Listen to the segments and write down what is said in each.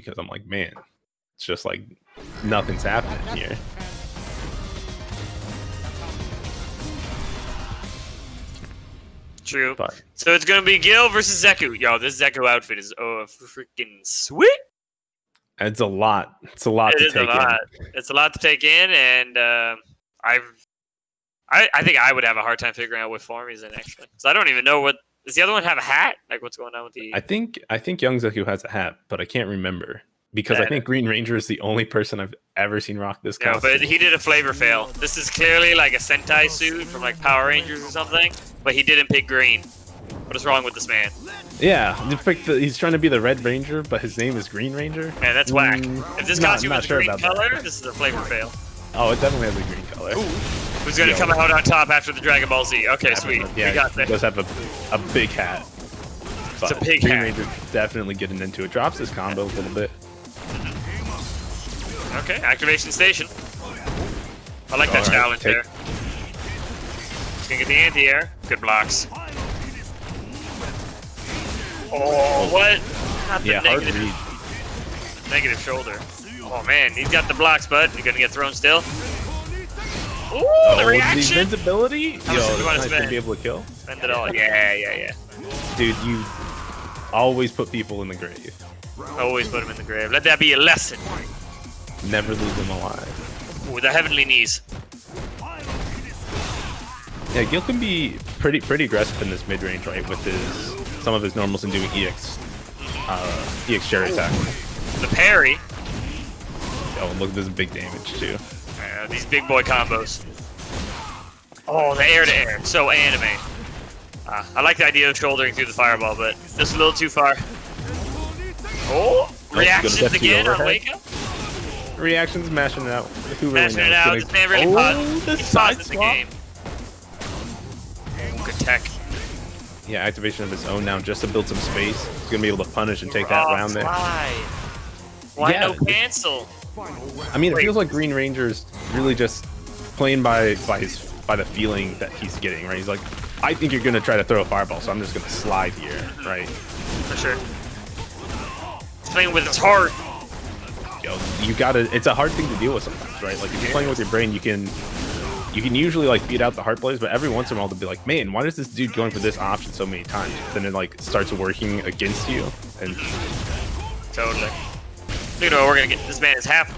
because I'm like, man, it's just like nothing's happening here. True. But so it's gonna be Gil versus Zeku. Yo, this Zeku outfit is freaking sweet. it's a lot. It's a lot to take in. It's a lot to take in, and I think I would have a hard time figuring out what form he's in actually. So I don't even know what does the other one have a hat? Like what's going on with the? I think Young Zeku has a hat, but I can't remember. Because I think Green Ranger is the only person I've ever seen rock this costume. No, but he did a flavor fail. This is clearly like a Sentai suit from like Power Rangers or something, but he didn't pick green. What is wrong with this man? Yeah, he's trying to be the Red Ranger, but his name is Green Ranger. Man, that's whack. If this costume has a green color, this is a flavor fail. Oh, it definitely has a green color. Ooh. Who's going to come out on top after the Dragon Ball Z? Okay, sweet. Yeah, we got he does have a big hat. It's a big Green hat. Ranger definitely getting into it. Drops his combo a little bit. Okay, activation station. I like that challenge there. He's gonna get the anti-air. Good blocks. Oh, what? Not the negative shoulder. Oh man, he's got the blocks, bud. He's gonna get thrown still. Ooh, the reaction. The invincibility. How much do you want to spend? To be able to kill. Spend it all. Yeah. Dude, you always put people in the grave. Always put them in the grave. Let that be a lesson. Never leave them alive. Ooh, the heavenly knees. Yeah, Gil can be pretty aggressive in this mid range, right? With some of his normals and doing EX cherry attack. The parry. Oh, look, this is big damage too. These big boy combos. Oh, the air to air, so anime. I like the idea of shouldering through the fireball, but just a little too far. Oh, reactions again on wake up. Reactions mashing it out. Who really mashing it out. This man really paused the game. Good tech. Yeah, activation of his own now just to build some space. He's gonna be able to punish and take that round there. Why no cancel? I mean, it feels like Green Ranger's really just playing by the feeling that he's getting, right? He's like, I think you're gonna try to throw a fireball, so I'm just gonna slide here, right? For sure. He's playing with his heart. Yo, it's a hard thing to deal with sometimes, right? Like if you're playing with your brain, you can usually like beat out the hard plays, but every once in a while they'll be like, man, why is this dude going for this option so many times? Then it like starts working against you. And totally. Look at what we're gonna get. This man is half,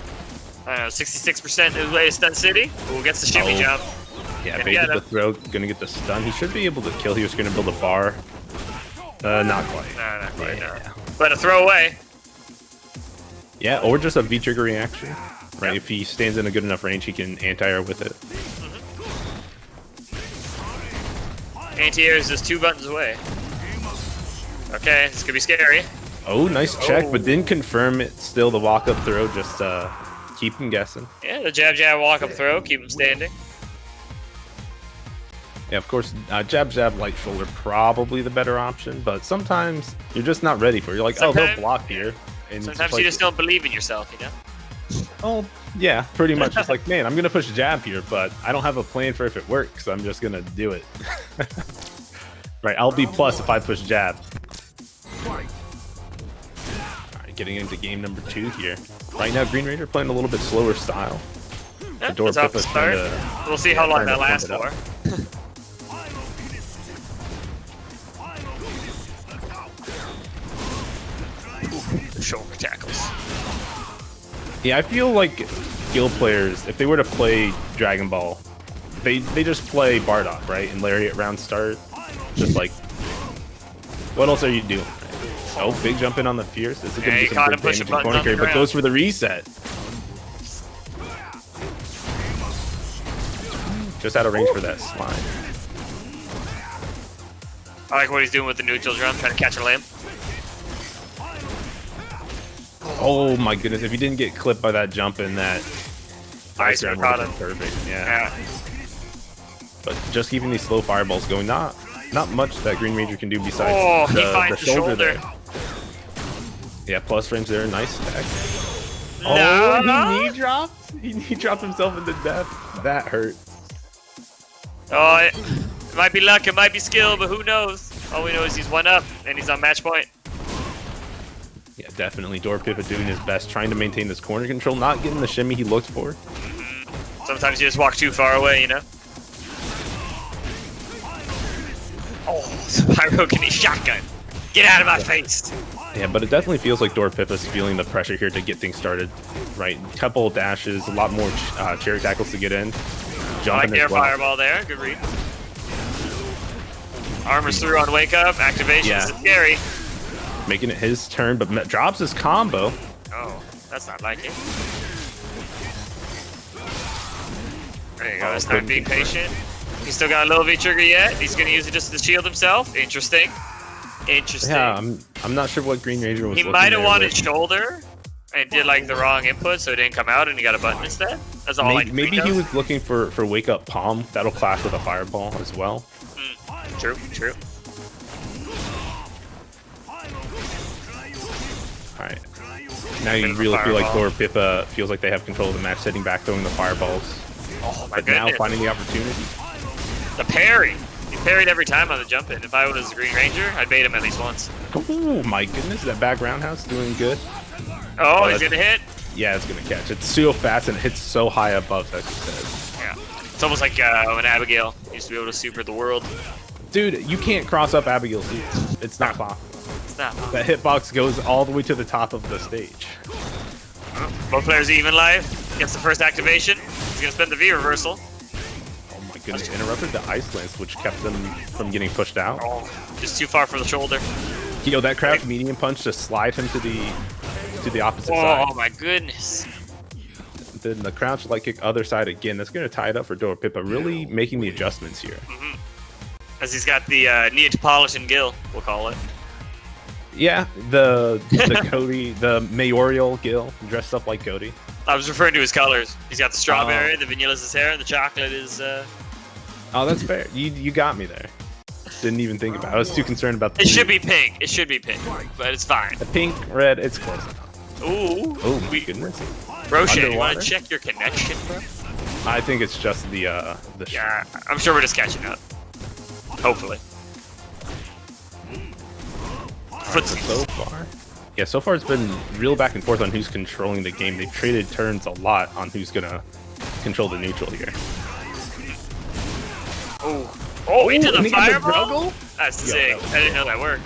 I don't know, 66% his way to Stun City. Ooh, gets the shimmy jump. Yeah, baited the throw, gonna get the stun. He should be able to kill. He was gonna build a bar. Not quite. No, not quite, no. But a throwaway. Yeah, or just a V-trigger reaction, right? Yep. If he stands in a good enough range, he can anti-air with it. Anti-air is just 2 buttons away. Okay, this could be scary. Oh, nice check, but didn't confirm it. Still the walk-up throw, just keep him guessing. Yeah, the jab, walk-up throw, keep him standing. Yeah, of course, jab, light shoulder, probably the better option, but sometimes you're just not ready for it. You're like, oh, they'll block here. And sometimes you just don't believe in yourself, you know? Oh, yeah, pretty much. It's like, man, I'm going to push jab here, but I don't have a plan for if it works. I'm just going to do it. Right, I'll be plus if I push jab. All right, getting into game number 2 here. Right now, Green Ranger playing a little bit slower style. Yeah, Doropipa's trying to... We'll see how long that lasts for. Shoulder tackles. Yeah, I feel like Gil players, if they were to play Dragon Ball, they just play Bardock, right? And Lariat round start. Just like, what else are you doing? Oh, big jump in on the Fierce. This is going to be some good damage in corner carry, but goes for the reset. Just out of range for that slide. I like what he's doing with the neutral drum, trying to catch a limb. Oh my goodness, if he didn't get clipped by that jump in that ice round, would have been perfect. Yeah. But just keeping these slow fireballs going, not much that Green Ranger can do besides the shoulder there. Yeah, plus frames there, nice attack. No. Oh, he knee dropped? He knee dropped himself into death. That hurt. Oh, it might be luck, it might be skill, but who knows? All we know is he's 1 up, and he's on match point. Yeah, definitely. Doropipa doing his best, trying to maintain this corner control, not getting the shimmy he looked for. Sometimes you just walk too far away, you know? Oh, Pyro can shotgun. Get out of my face. Yeah, but it definitely feels like Doropipa's feeling the pressure here to get things started. Right, couple dashes, a lot more cherry tackles to get in. I like their fireball there. Good read. Armor's through on wake up. Activation is scary. Making it his turn, but drops his combo. Oh, that's not like it. There you go. This time being patient. He's still got a little V-trigger yet. He's going to use it just to shield himself. Interesting. Interesting. Yeah, I'm not sure what Green Ranger was. He might have wanted shoulder and did like the wrong input, so it didn't come out, and he got a button instead. That's all. Maybe he was looking for wake up palm. That'll clash with a fireball as well. True. True. All right. Now you really feel like Doropipa feels like they have control of the match, sitting back, throwing the fireballs. Oh my but goodness. now finding the opportunity. The parry. He parried every time on the jump in. If I was a Green Ranger, I'd bait him at least once. Oh my goodness, that back roundhouse doing good. Oh, he's gonna hit. Yeah, it's gonna catch. It's so fast and it hits so high above that. Yeah, it's almost like when Abigail used to be able to super the world. Dude, you can't cross up Abigail's super. It's not possible. It's not possible. That hitbox goes all the way to the top of the stage. Both players even life. Gets the first activation. He's gonna spend the V reversal. Oh my goodness! Interrupted the ice lance, which kept them from getting pushed out. Oh, just too far for the shoulder. Yo, that crouch medium punch just slide him to the opposite side. Oh my goodness. Then the crouch light kick other side again. That's going to tie it up for Doropipa, really making the adjustments here. As he's got the Neapolitan gill, we'll call it. Yeah, the Cody, the mayoral gill, dressed up like Cody. I was referring to his colors. He's got the strawberry, the vanilla's his hair, and the chocolate is... Oh, that's fair. You got me there. Didn't even think about it. I was too concerned about the... It should be pink. It should be pink, but it's fine. The pink, red, it's close enough. Ooh. Oh, my goodness. Roshan, you want to check your connection, bro? I think it's just the yeah, I'm sure we're just catching up. Hopefully. So far. Yeah, so far it's been real back and forth on who's controlling the game. They've traded turns a lot on who's going to control the neutral here. Oh, into the fireball? That's sick. I didn't know that worked.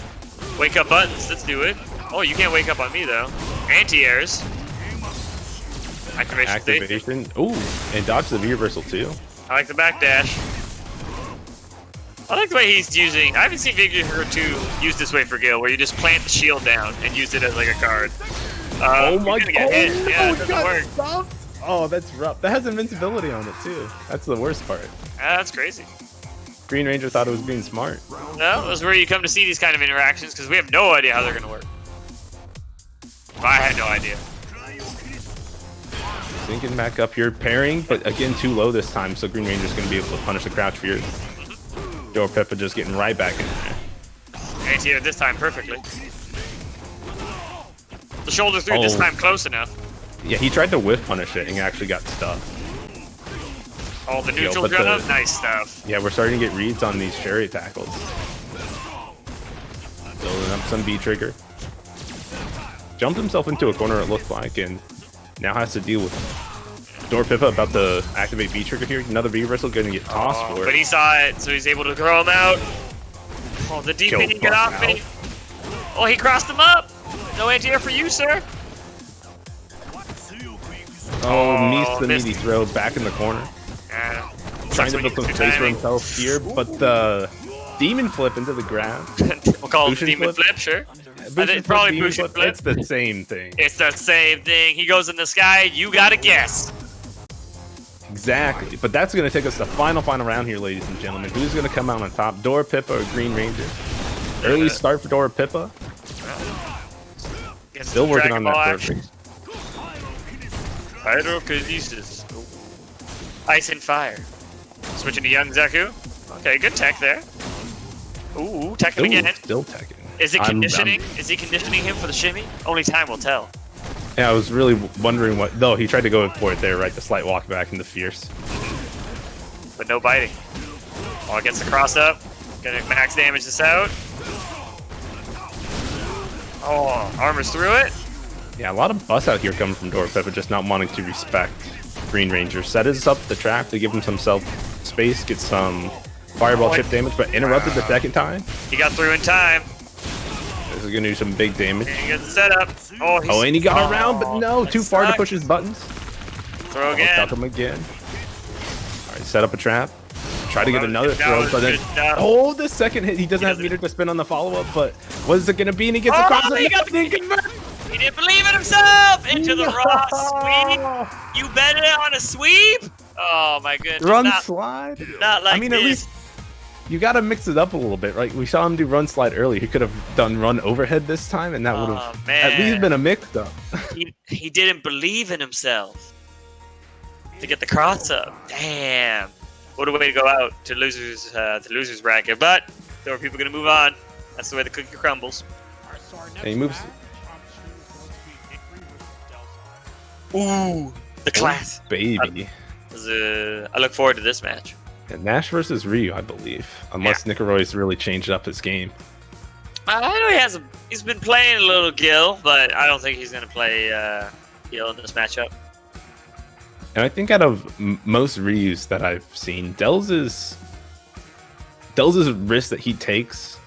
Wake up buttons. Let's do it. Oh, you can't wake up on me, though. Anti-airs. Activation. Ooh, and dodge the V-reversal, too. I like the backdash. I like the way he's using... I haven't seen Vigor 2 use this way for Gil, where you just plant the shield down and use it as like a card. Oh my god. Yeah, it doesn't work. Stuffed? Oh, that's rough. That has invincibility on it, too. That's the worst part. That's crazy. Green Ranger thought it was being smart. No, that's where you come to see these kind of interactions, because we have no idea how they're going to work. Well, I had no idea. Sinking back up here, pairing, but again too low this time, so Green Ranger's going to be able to punish the crouch fears. Doropipa just getting right back in there. Anti-air this time perfectly. The shoulder through this time close enough. Yeah, he tried to whiff punish it and actually got stuffed. Oh, the neutral gun, nice stuff. Yeah, we're starting to get reads on these chariot tackles. Building up some V-trigger. Jumped himself into a corner, it looked like, and now has to deal with Doropipa about to activate V-trigger here. Another V-reversal going to get tossed for it. But he saw it, so he's able to throw him out. Oh, the deep minion got off me. Oh, he crossed him up. No anti-air for you, sir. Oh, missed the meaty throw back in the corner. Yeah. Trying to build some space for himself here, but the demon flip into the ground. We'll call it demon flip, sure. Probably Bushin flip. It's the same thing. It's the same thing. He goes in the sky, you gotta guess. Exactly, but that's going to take us to the final round here, ladies and gentlemen. Who's going to come out on top, Doropipa or Green Ranger? Early start for Doropipa. Still working on that perfect. Hydrokinesis. Ice and fire. Switching to young Zaku. Okay, good tech there. Ooh, teching again. Still teching. Is it conditioning? Is he conditioning him for the shimmy? Only time will tell. Yeah, I was really wondering what... No, he tried to go for it there, right? The slight walk back into fierce. But no biting. Oh, it gets the cross up. Gonna max damage this out. Oh, armors through it. Yeah, a lot of bust out here coming from Doropipa, just not wanting to respect Green Ranger. Set up the trap to give himself space, get some fireball chip damage, but interrupted the second time. He got through in time. This is gonna do some big damage. And he gets the setup. Oh, and he got around, but no, too far to push his buttons. Throw again. Stuck him again. All right, set up a trap. Try to get another throw, but then the second hit. He doesn't have meter to spin on the follow-up, but what is it gonna be? And he gets across the He didn't believe in himself! Into the raw sweep! You bet it on a sweep? Oh my goodness. Run slide? Not like I mean, at least you gotta mix it up a little bit, right? We saw him do run slide earlier. He could have done run overhead this time, and that would have at least been a mix up. he didn't believe in himself to get the cross up. Damn. What a way to go out to losers bracket. But there are people gonna move on. That's the way the cookie crumbles. And he moves. Ooh, the class. Oh, baby. I look forward to this match. And Nash versus Ryu, I believe. Unless Nicory's really changed up his game. I know he's been playing a little Gil, but I don't think he's going to play Gil in this matchup. And I think out of most Ryus that I've seen, Delz's risks that he takes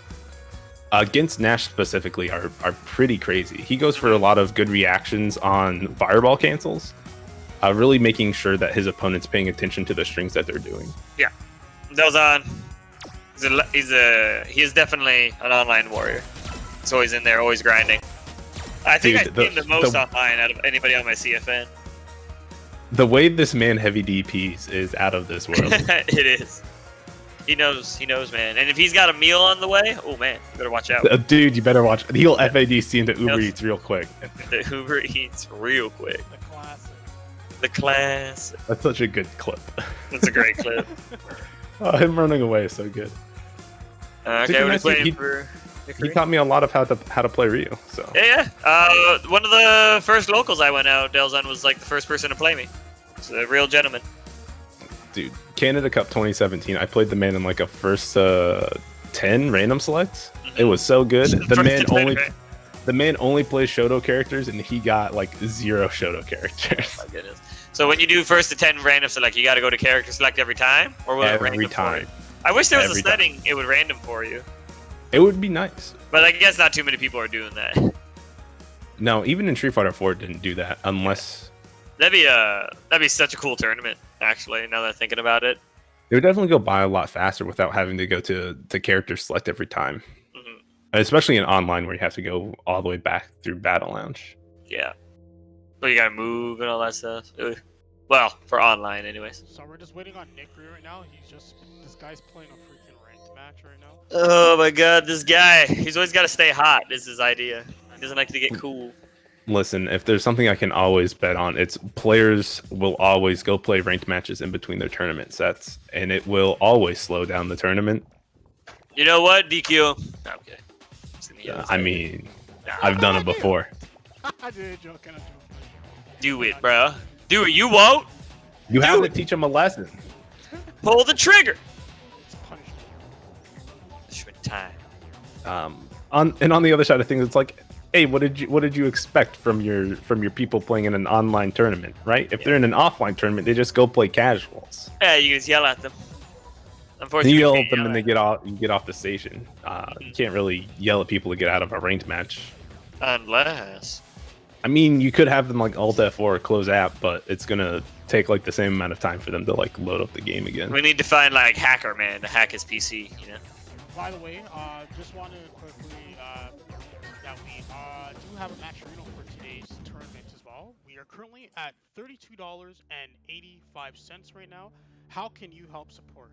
against Nash specifically are pretty crazy. He goes for a lot of good reactions on fireball cancels, really making sure that his opponent's paying attention to the strings that they're doing. Yeah, Delzon, he is definitely an online warrior. He's always in there, always grinding. I think I've seen the most online out of anybody on my CFN. The way this man heavy DPs is out of this world. It is. He knows, man. And if he's got a meal on the way, oh man, you better watch out. Dude, you better watch. He'll FADC into Uber Eats real quick. The Uber Eats real quick. The classic. The classic. That's such a good clip. That's a great clip. Oh, him running away is so good. Okay, we're just waiting for Nicory. He taught me a lot of how to play Ryu. So yeah. One of the first locals I went out, Delzon was like the first person to play me. He's a real gentleman. Dude, Canada Cup 2017, I played the man in like a first 10 random selects. It was so good. The man only plays Shoto characters, and he got like 0 Shoto characters. Oh my goodness. So when you do first to 10 random select, you got to go to character select every time, or will it random for you? I wish there was a setting it would random for you. It would be nice, but I guess not too many people are doing that. No, even in Street Fighter 4 it didn't do that unless. That'd be such a cool tournament, actually, now that I'm thinking about it. It would definitely go by a lot faster without having to go to character select every time. Mm-hmm. Especially in online where you have to go all the way back through Battle Lounge. Yeah. But you gotta move and all that stuff. Ugh. Well, for online anyways. So we're just waiting on Nicory right now. This guy's playing a freaking ranked match right now. Oh my god, this guy. He's always gotta stay hot, is his idea. He doesn't like to get cool. Listen, if there's something I can always bet on, it's players will always go play ranked matches in between their tournament sets, and it will always slow down the tournament. You know what, DQ? Okay. I mean, I've done it before. I did joke. Do it, bro. Do it. You won't. You have to teach them a lesson. Pull the trigger. It's punishment. Punishment time. On the other side of things, it's like, hey, what did you expect from your people playing in an online tournament, right? If they're in an offline tournament, they just go play casuals. Yeah, you just yell at them. Unfortunately, you yell at them and they get off the station. You can't really yell at people to get out of a ranked match. Unless. I mean, you could have them like Alt F4 or close app, but it's gonna take like the same amount of time for them to like load up the game again. We need to find like Hacker Man to hack his PC, you know. By the way, just wanted to quickly that we do have a match for today's tournament as well. We are currently at $32.85 right now. How can you help support?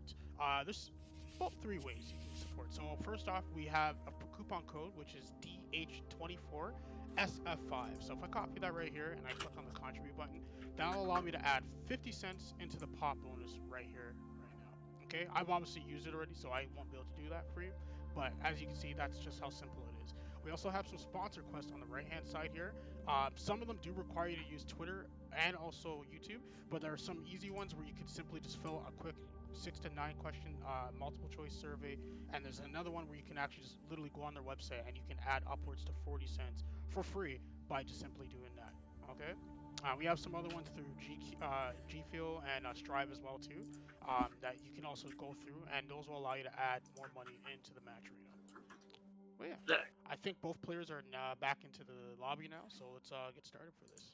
There's about 3 ways you can support. So first off, we have a coupon code which is DH24. SFV. So if I copy that right here and I click on the contribute button, that'll allow me to add 50 cents into the pop bonus right here, right now. Okay, I've obviously used it already, so I won't be able to do that for you. But as you can see, that's just how simple it is. We also have some sponsor quests on the right-hand side here. Some of them do require you to use Twitter and also YouTube, but there are some easy ones where you can simply just fill a quick 6 to 9 question multiple choice survey, and there's another one where you can actually just literally go on their website and you can add upwards to 40 cents for free by just simply doing that. Okay. We have some other ones through Gfuel and Strive as well too, that you can also go through, and those will allow you to add more money into the match arena. Well, yeah, I think both players are now back into the lobby now, so let's get started for this.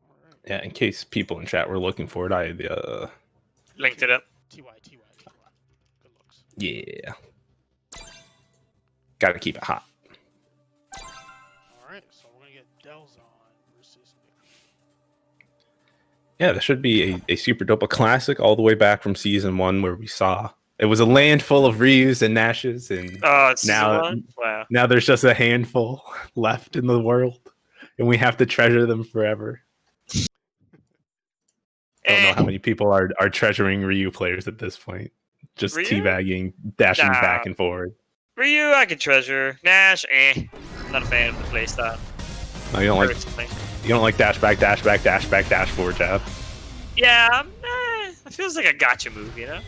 All right. Yeah, in case people in chat were looking for it, I linked it up. TY. Good looks. Yeah. Gotta keep it hot. Alright, so we're gonna get Delzon versus Nicory. Yeah, that should be a Super Dopa classic all the way back from season 1, where we saw it was a land full of Ryus and Nashes, and now there's just a handful left in the world, and we have to treasure them forever. I don't know how many people are treasuring Ryu players at this point. Just Ryu? Teabagging, dashing back and forward. Ryu, I can treasure. Nash, not a fan of the playstyle. No, you don't like dash back, dash forward jab. Yeah, it feels like a gotcha move, you know?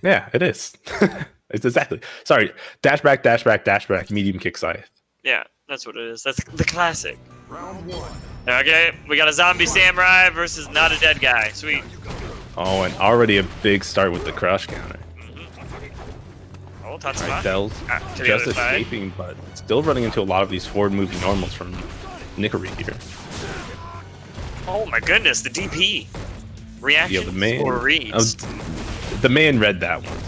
Yeah, it is. It's exactly. Sorry, dash back, medium kick scythe. Yeah, that's what it is. That's the classic. Round 1. Okay, we got a zombie samurai versus not a dead guy. Sweet. Oh, and already a big start with the crush counter. Oh, Tatsuma. Right, Delz just escaping, but still running into a lot of these forward-moving normals from Nicory here. Oh my goodness, the DP. Reaction or reads? The man read that one.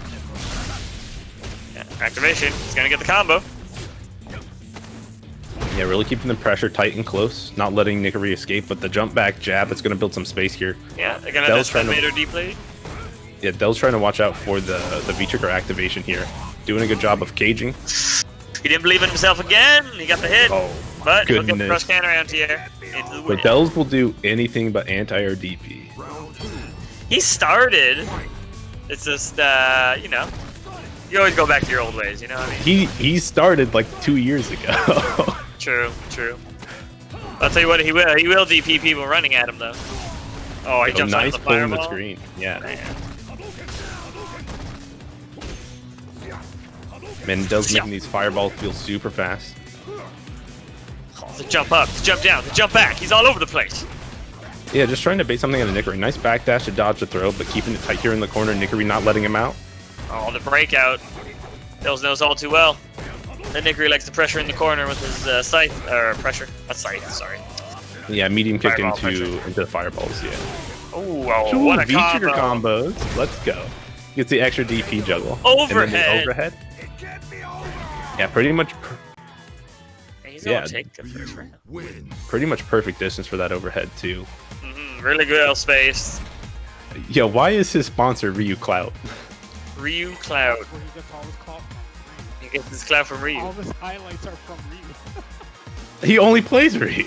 Yeah, activation. He's going to get the combo. Yeah, really keeping the pressure tight and close, not letting Nicory escape, but the jump back jab, it's going to build some space here. Yeah, they're going to Despedimator deplay. Yeah, Del's trying to watch out for the V-trigger activation here. Doing a good job of caging. He didn't believe in himself again. He got the hit. Oh, but goodness. he'll get the crush counter anti-air. But Delz will do anything but anti-air DP. He started. It's just, you know, you always go back to your old ways, you know what I mean? He started like 2 years ago. True. I'll tell you what, he will DP people running at him though. Oh, he jumps nice on the pull in fireball. the screen. Yeah. Man, Delz making these fireballs feel super fast. Oh, the jump up, the jump down, the jump back. He's all over the place. Yeah, just trying to bait something on the Nicory. Nice backdash to dodge the throw, but keeping it tight here in the corner. Nicory not letting him out. Oh, the breakout. Delz knows all too well. And Nicory likes the pressure in the corner with his scythe, or pressure. Not scythe, sorry. Yeah, medium kick Fireball into the fireballs, yeah. Oh, what a V-trigger combo. combos. Let's go. Gets the extra DP juggle. Overhead. And then the overhead. Yeah, pretty much. He's gonna take the first round. Pretty much perfect distance for that overhead, too. Really good space. Yeah, why is his sponsor Ryu Clout? Ryu Cloud. Where he gets all his clout from. He gets his cloud from Ryu. All his highlights are from Ryu. He only plays Ryu.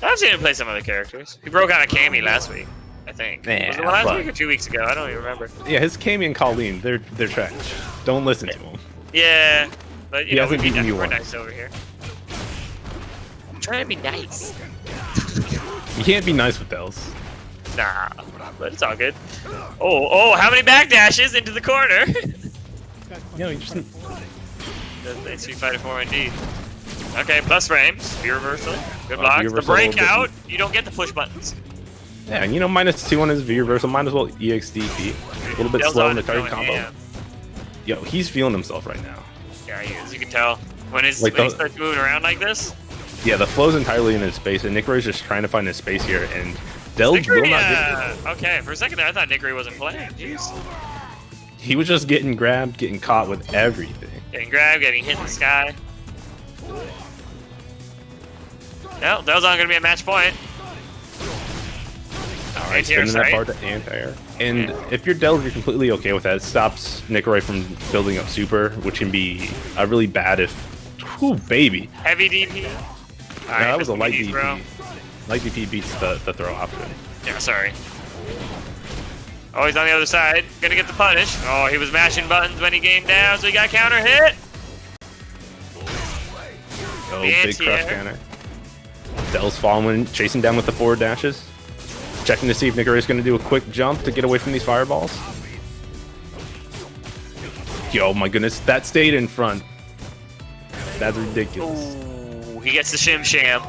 I've seen him play some other characters. He broke out a Kami last week, I think. Nah, was it last week or 2 weeks ago? I don't even remember. Yeah, his Kami and Colleen, they're trash. Don't listen to him. Yeah, but you know, we're once. nice over here. I'm trying to be nice. You can't be nice with Delz. Nah, but it's all good. Oh, how many backdashes into the corner? You just... That's Street Fighter 4 indeed. Okay, plus frames. V-reversal. Good blocks. The V-reversal breakout, you don't get the push buttons. Yeah, and you know, -2 on his V-reversal. Might as well EXDP. A little bit slow in the target combo. Yeah. Yo, he's feeling himself right now. Yeah, he is. You can tell. When he starts moving around like this. Yeah, the flow's entirely in his space, and Nicory's just trying to find his space here, and Delz will not get it. Okay, for a second there, I thought Nicory wasn't playing. Jeez. He was just getting grabbed, getting caught with everything. Getting grabbed, getting hit in the sky. No, that was not going to be a match point. Alright, spinning that bar to anti-air. And if you're Delz, you're completely okay with that. It stops Nicory from building up super, which can be really bad if... Whew, baby. Heavy DP? Yeah, that was a light DP. Bro. Light DP beats the throw option. Yeah, sorry. Oh, he's on the other side. Gonna get the punish. Oh, he was mashing buttons when he came down, so he got counter hit. Oh, big crush counter. Delz following, chasing down with the forward dashes. Checking to see if Nicory is going to do a quick jump to get away from these fireballs. Yo, my goodness, that stayed in front. That's ridiculous. Ooh, he gets the shim sham.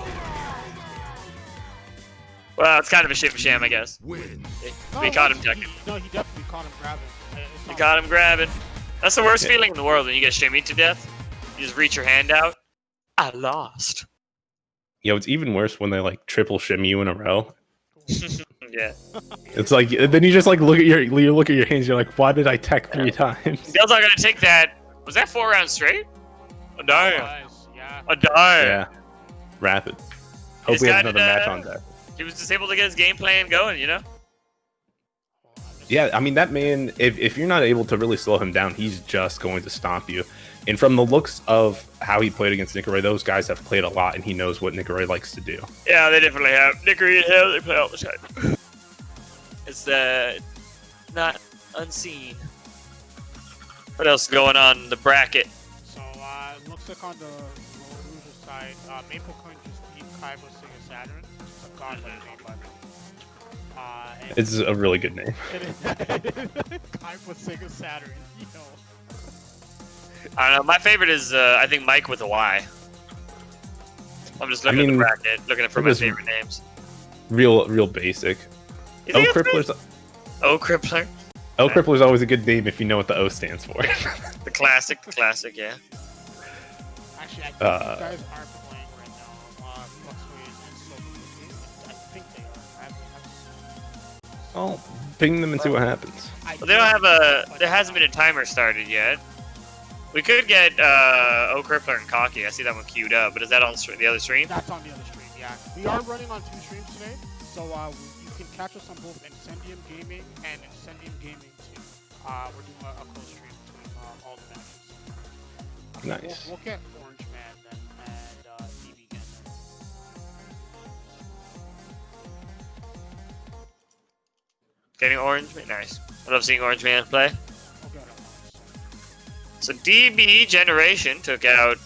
Well, it's kind of a shim sham, I guess. He caught him ducking. No, he definitely caught him grabbing. He caught him grabbing. That's the worst feeling in the world when you get shimmied to death. You just reach your hand out. I lost. Yo, it's even worse when they like triple shimmy you in a row. Yeah. It's like then you just like look at your hands. You're like, why did I tech 3 times? Delzon gonna take that. Was that 4 rounds straight? A damn. Yeah. A damn. Yeah. Rapid. Hope This we guy have another did, match on deck. He was just able to get his game plan going, you know? Yeah, I mean that man. If you're not able to really slow him down, he's just going to stomp you. And from the looks of how he played against Nicory, those guys have played a lot, and he knows what Nicory likes to do. Yeah, they definitely have. Nicory and Havoc, they play all the time. It's not unseen. What else is going on in the bracket? So it looks like on the loser side, Maple Coin just beat Kaiba Sega Saturn. It's a godlike name, by the way. It's a really good name. It is Kaiba Sega Saturn, you know. I don't know. My favorite is I think Mike with a Y. I'm just looking at the bracket, looking for my favorite names. Real basic. O.Crippler's. O.Crippler. O.Crippler's always a good name if you know what the O stands for. The classic, yeah. Actually, I think you guys are playing right now. FluxWaveZ and SFV. I think they are. I haven't Oh, ping them and see what happens. Well, they don't have a. There hasn't been a timer started yet. We could get O.Crippler and Cocky. I see that one queued up, but is that on the other stream? That's on the other stream, yeah. We are running on 2 streams today, so you can catch us on both Incendium Gaming and Incendium Gaming 2. We're doing a close stream between all the matches. Nice. We'll get OrangeMan then and DB again. Getting OrangeMan, nice. I love seeing OrangeMan play. We'll get So DB Generation took out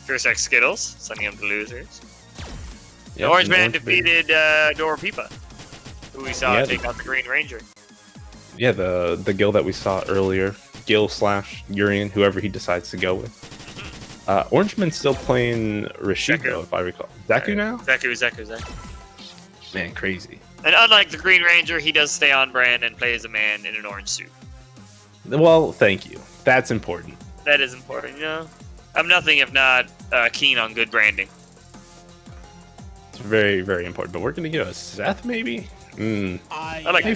Fierce X Skittles, sending them to losers. Yep, OrangeMan defeated Doropipa, who we saw take out the Green Ranger. Yeah, the Gil that we saw earlier. Gil/Urian, whoever he decides to go with. OrangeMan's still playing Rashid, though, if I recall. Zaku now? Zaku. Man, crazy. And unlike the Green Ranger, he does stay on brand and play as a man in an orange suit. Well, thank you. That's important. That is important, you know? I'm nothing if not keen on good branding. It's very, very important. But we're gonna get a Seth, maybe? I like. How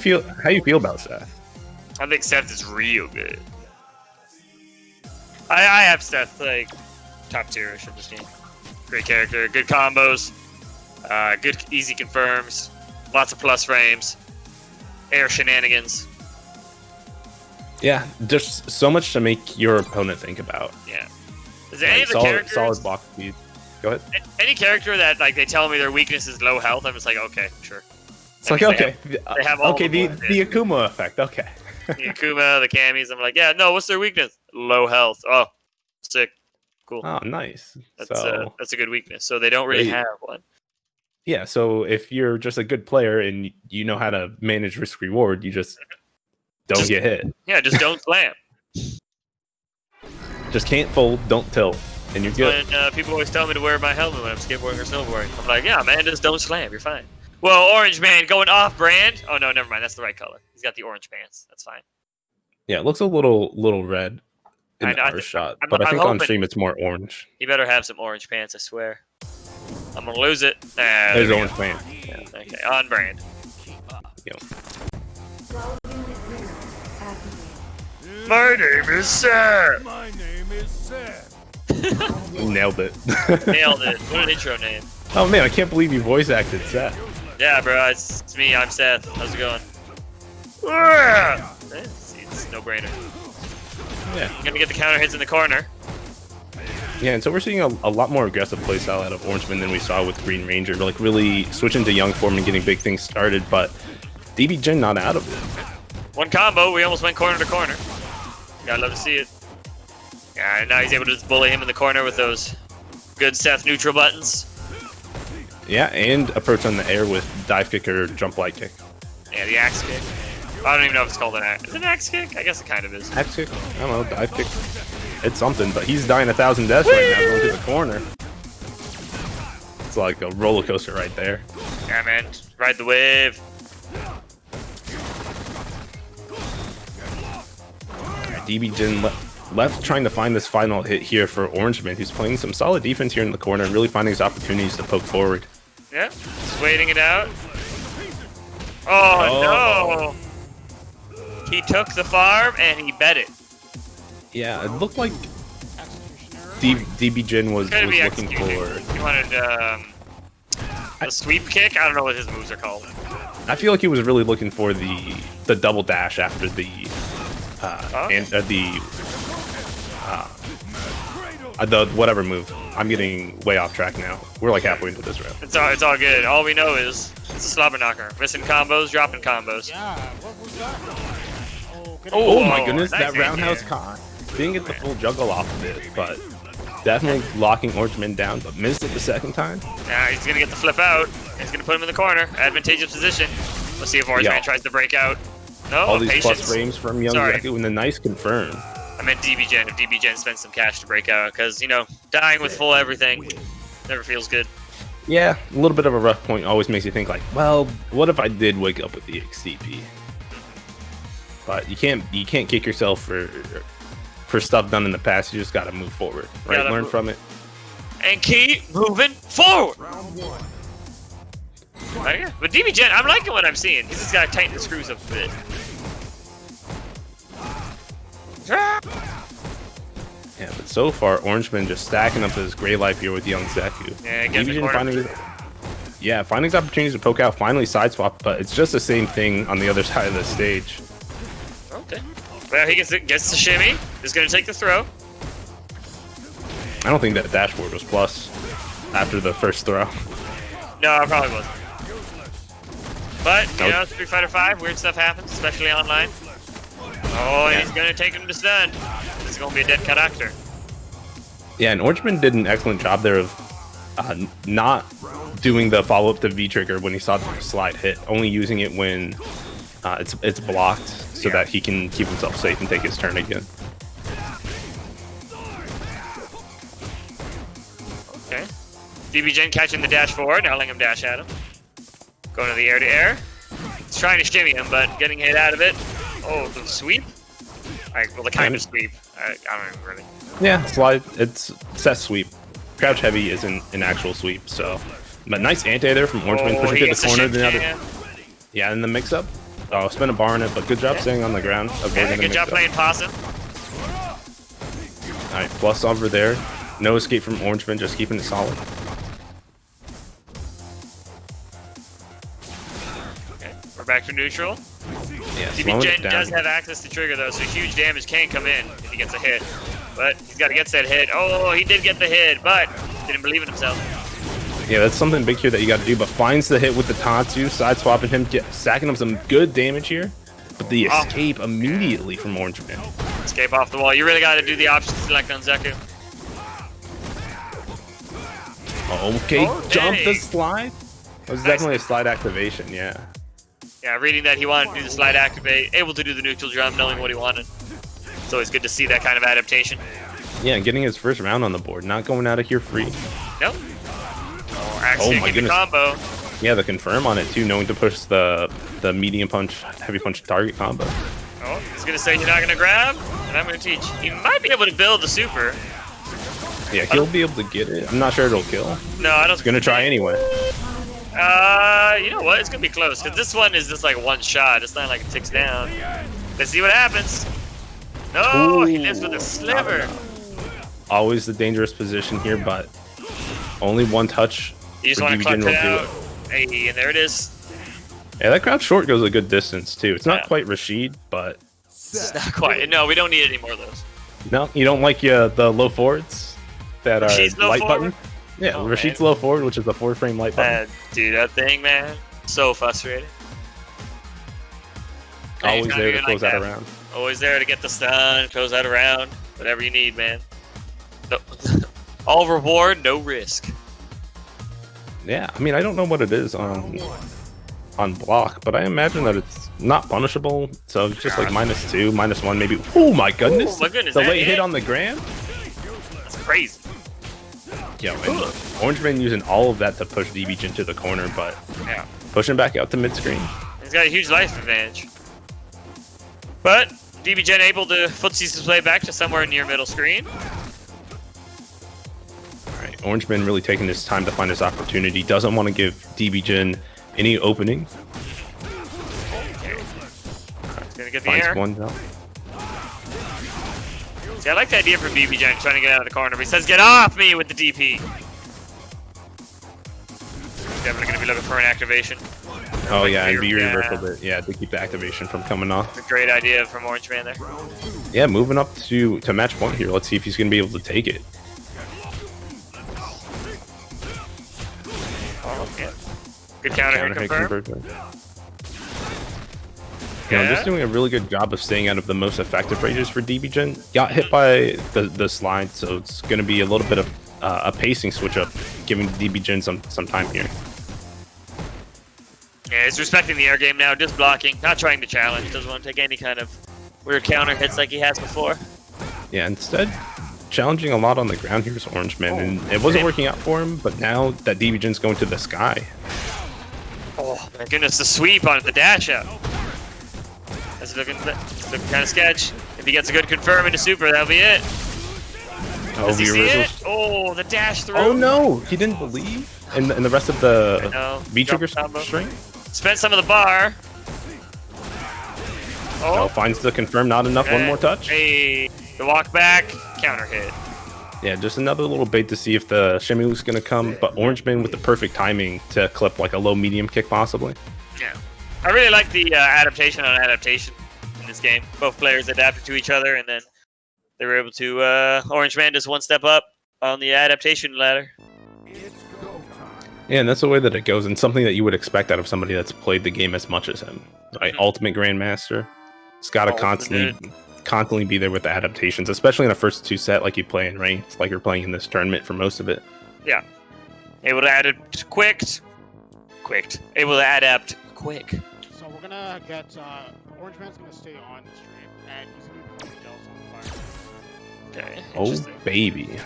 you feel about Seth? I think Seth is real good. I have Seth like top tier-ish in this game. Great character, good combos, good easy confirms, lots of plus frames, air shenanigans. Yeah, just so much to make your opponent think about. Yeah. Is there any of the solid, characters? solid block speed. Go ahead. Any character that like they tell me their weakness is low health, I'm just like, okay, sure. It's like, okay, they have all okay, the Akuma effect. Okay. The Akuma, the Camis. I'm like, yeah, no. What's their weakness? Low health. Oh, sick. Cool. Oh, nice. That's a good weakness. So they don't really have one. Yeah. So if you're just a good player and you know how to manage risk reward, you just don't get hit. Yeah, just don't slam. Just can't fold, don't tilt, and you're good. When people always tell me to wear my helmet when I'm skateboarding or snowboarding, I'm like, yeah, man, just don't slam. You're fine. Well, OrangeMan going off brand. Oh no, never mind. That's the right color. He's got the orange pants. That's fine. Yeah, it looks a little red in the first shot, but I think on stream it's more orange. He better have some orange pants. I swear. I'm gonna lose it. There's orange pants. Yeah, okay, on brand. Yep. My name is Seth. My name is Seth. Nailed it. Nailed it. What an intro name. Oh man, I can't believe you voice acted Seth. Yeah, bro, it's me. I'm Seth. How's it going? It's no brainer. Yeah. I'm gonna get the counter hits in the corner. Yeah, and so we're seeing a lot more aggressive playstyle out of OrangeMan than we saw with Green Ranger. Like really switching to young form and getting big things started, but DB Gen not out of it. One combo, we almost went corner to corner. Gotta love to see it. Yeah, and now he's able to just bully him in the corner with those good Seth neutral buttons. Yeah, and approach on the air with dive kick or jump light kick. Yeah, the axe kick. I don't even know if it's called an axe. Is it an axe kick? I guess it kind of is. Axe kick? I don't know, dive kick. It's something, but he's dying 1,000 deaths right now going to the corner. It's like a roller coaster right there. Yeah, man. Ride the wave. DB Jin left trying to find this final hit here for OrangeMan, who's playing some solid defense here in the corner and really finding his opportunities to poke forward. Yeah, just waiting it out. Oh, no! He took the farm and he bet it. Yeah, it looked like DB Jin was looking for... He wanted a sweep kick? I don't know what his moves are called. I feel like he was really looking for the double dash after the the whatever move. I'm getting way off track now. We're like halfway into this round. It's all good. All we know is it's a slobber knocker. Missing combos, dropping combos. Yeah, what was that? Oh, good Oh my goodness, nice that roundhouse con. Didn't get the full juggle off of it, but definitely locking OrangeMan down, but missed it the second time. Yeah, he's gonna get the flip out. He's gonna put him in the corner. Advantageous position. Let's see if OrangeMan tries to break out. No, all these patience. plus frames from Young Zeku and the nice confirm. I meant DB Gen. If DB Gen spends some cash to break out, because, you know, dying with full everything never feels good. Yeah, a little bit of a rough point always makes you think like, well, what if I did wake up with the XCP? But you can't kick yourself for stuff done in the past. You just gotta move forward, right? Learn from it and keep moving forward. Right, but DB Gen, I'm liking what I'm seeing. He's just gotta tighten the screws up a bit. Yeah, but so far, OrangeMan just stacking up his gray life here with Young Zeku. Yeah, get the corner. Finding his opportunities to poke out, finally side swap, but it's just the same thing on the other side of the stage. Okay. Well, he gets the shimmy. He's gonna take the throw. I don't think that dashboard was plus after the first throw. No, it probably wasn't. But, you know, Street Fighter 5, weird stuff happens, especially online. Oh, yeah. He's gonna take him to stun. This is gonna be a dead character. Yeah, and OrangeMan did an excellent job there of not doing the follow-up to V-trigger when he saw the slide hit, only using it when it's blocked so that he can keep himself safe and take his turn again. Okay. DB Gen catching the dash forward, now letting him dash at him. Going to the air-to-air. He's trying to shimmy him, but getting hit out of it. Oh, the sweep? Well, the kind of sweep. I don't even really. Yeah, slide. It's set sweep. Crouch heavy isn't an actual sweep, so. But nice anti there from OrangeMan, pushing to the corner. Yeah, in the mix-up. Oh, spin a bar on it, but good job staying on the ground. Yeah, good job playing possum. Alright, plus over there. No escape from OrangeMan, just keeping it solid. Okay, we're back to neutral. Yeah, DB Gen does have access to trigger though, so huge damage can come in if he gets a hit. But he's got to get that hit. Oh, he did get the hit, but didn't believe in himself. Yeah, that's something big here that you got to do, but finds the hit with the Tatsu, side swapping him, stacking up some good damage here. But the escape immediately from OrangeMan. Escape off the wall. You really got to do the option select on Zeku. Okay, jump the slide. That was definitely a slide activation, yeah. Yeah, reading that he wanted to do the slide activate, able to do the neutral jump, knowing what he wanted. It's always good to see that kind of adaptation. Yeah, getting his first round on the board, not going out of here free. Nope. Oh my goodness. Combo. Yeah, the confirm on it too, knowing to push the medium punch, heavy punch target combo. Oh, he's gonna say you're not gonna grab, and I'm gonna teach. He might be able to build the super. Yeah, he'll be able to get it. I'm not sure it'll kill. No, I don't. He's gonna try anyway. You know what? It's gonna be close because this one is just like one shot. It's not like it ticks down. Let's see what happens. No, he lives with a sliver. Always the dangerous position here, but only one touch. You just want to clutch it out. Hey, and there it is. Yeah, that crouch short goes a good distance too. It's not quite Rashid, but it's not quite. No, we don't need any more of those. No, you don't like the low forwards that are light button? Yeah, Rashid's low forward, which is the 4-frame light button. Dude, that thing, man, so frustrating. Always there to close out a round. Always there to get the stun, close out a round, whatever you need, man. No. All reward, no risk. Yeah, I mean, I don't know what it is on block, but I imagine that it's not punishable. So it's just like -2, -1, maybe. Oh my goodness! Oh my goodness, The that late hit hit. on the gram. That's crazy. Yeah, and OrangeMan using all of that to push DBJ to the corner, but Yeah. pushing back out to mid screen. He's got a huge life advantage. But DBJ able to footsies his way back to somewhere near middle screen. Alright, OrangeMan really taking his time to find his opportunity. Doesn't want to give DBJ any opening. Okay. He's gonna get the Finds air. one jump. See, I like the idea from DBJ trying to get out of the corner, but he says, "Get off me" with the DP. Definitely gonna be looking for an activation. Oh yeah, and be Yeah. reversal it. Yeah, to keep the activation from coming off. A great idea from OrangeMan there. Yeah, moving up to match point here. Let's see if he's gonna be able to take it. Oh, yeah. Good counter hit confirmed. conversion. You know, just doing a really good job of staying out of the most effective rages for DBJ. Got hit by the slide, so it's going to be a little bit of a pacing switch up, giving DBJ some time here. Yeah, he's respecting the air game now, just blocking, not trying to challenge. Doesn't want to take any kind of weird counter hits like he has before. Yeah, instead, challenging a lot on the ground here is OrangeMan, and it wasn't working out for him, but now that DBJ's going to the sky. Oh my goodness, the sweep on the dash out. That's looking kind of sketch. If he gets a good confirm into super, that'll be it. Oh, Does he see it? reversals. Oh, the dash through. Oh no, he didn't believe. And the rest of the V-trigger Drop combo. string. Spent some of the bar. Oh, finds the confirm, not enough. One more touch. Hey, the walk back, counter hit. Yeah, just another little bait to see if the shimmy was going to come, but OrangeMan with the perfect timing to clip like a low medium kick possibly. Yeah. I really like the adaptation on adaptation in this game. Both players adapted to each other, and then they were able to OrangeMan just one step up on the adaptation ladder. Yeah, and that's the way that it goes, and something that you would expect out of somebody that's played the game as much as him. Right? Ultimate Grandmaster. It's got to constantly be there with the adaptations, especially in the first two set like you play in ranked, like you're playing in this tournament for most of it. Yeah. Able to adapt quick. Able to adapt quick. So we're gonna get OrangeMan's gonna stay on the stream, and he's gonna be playing DelzonFire. Okay. Oh, Interesting. baby.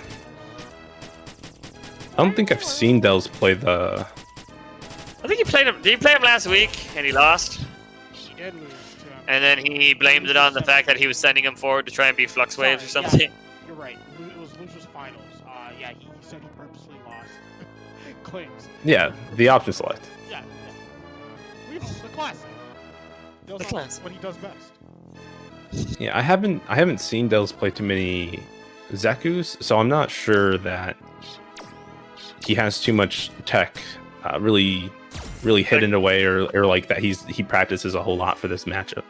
I don't think I've seen Delz play the... I think he played him. Did he play him last week and he lost? He did lose to him. And then he blamed it on the fact that he was sending him forward to try and beat FluxWaveZ or something. Yeah, you're right. It was losers finals. Yeah, he said he purposely lost. Claims. Yeah, the option select. Yeah. The classic. The classic. What he does best. Yeah, I haven't seen Delz play too many Zekus, so I'm not sure that he has too much tech really hidden away, or like that he practices a whole lot for this matchup.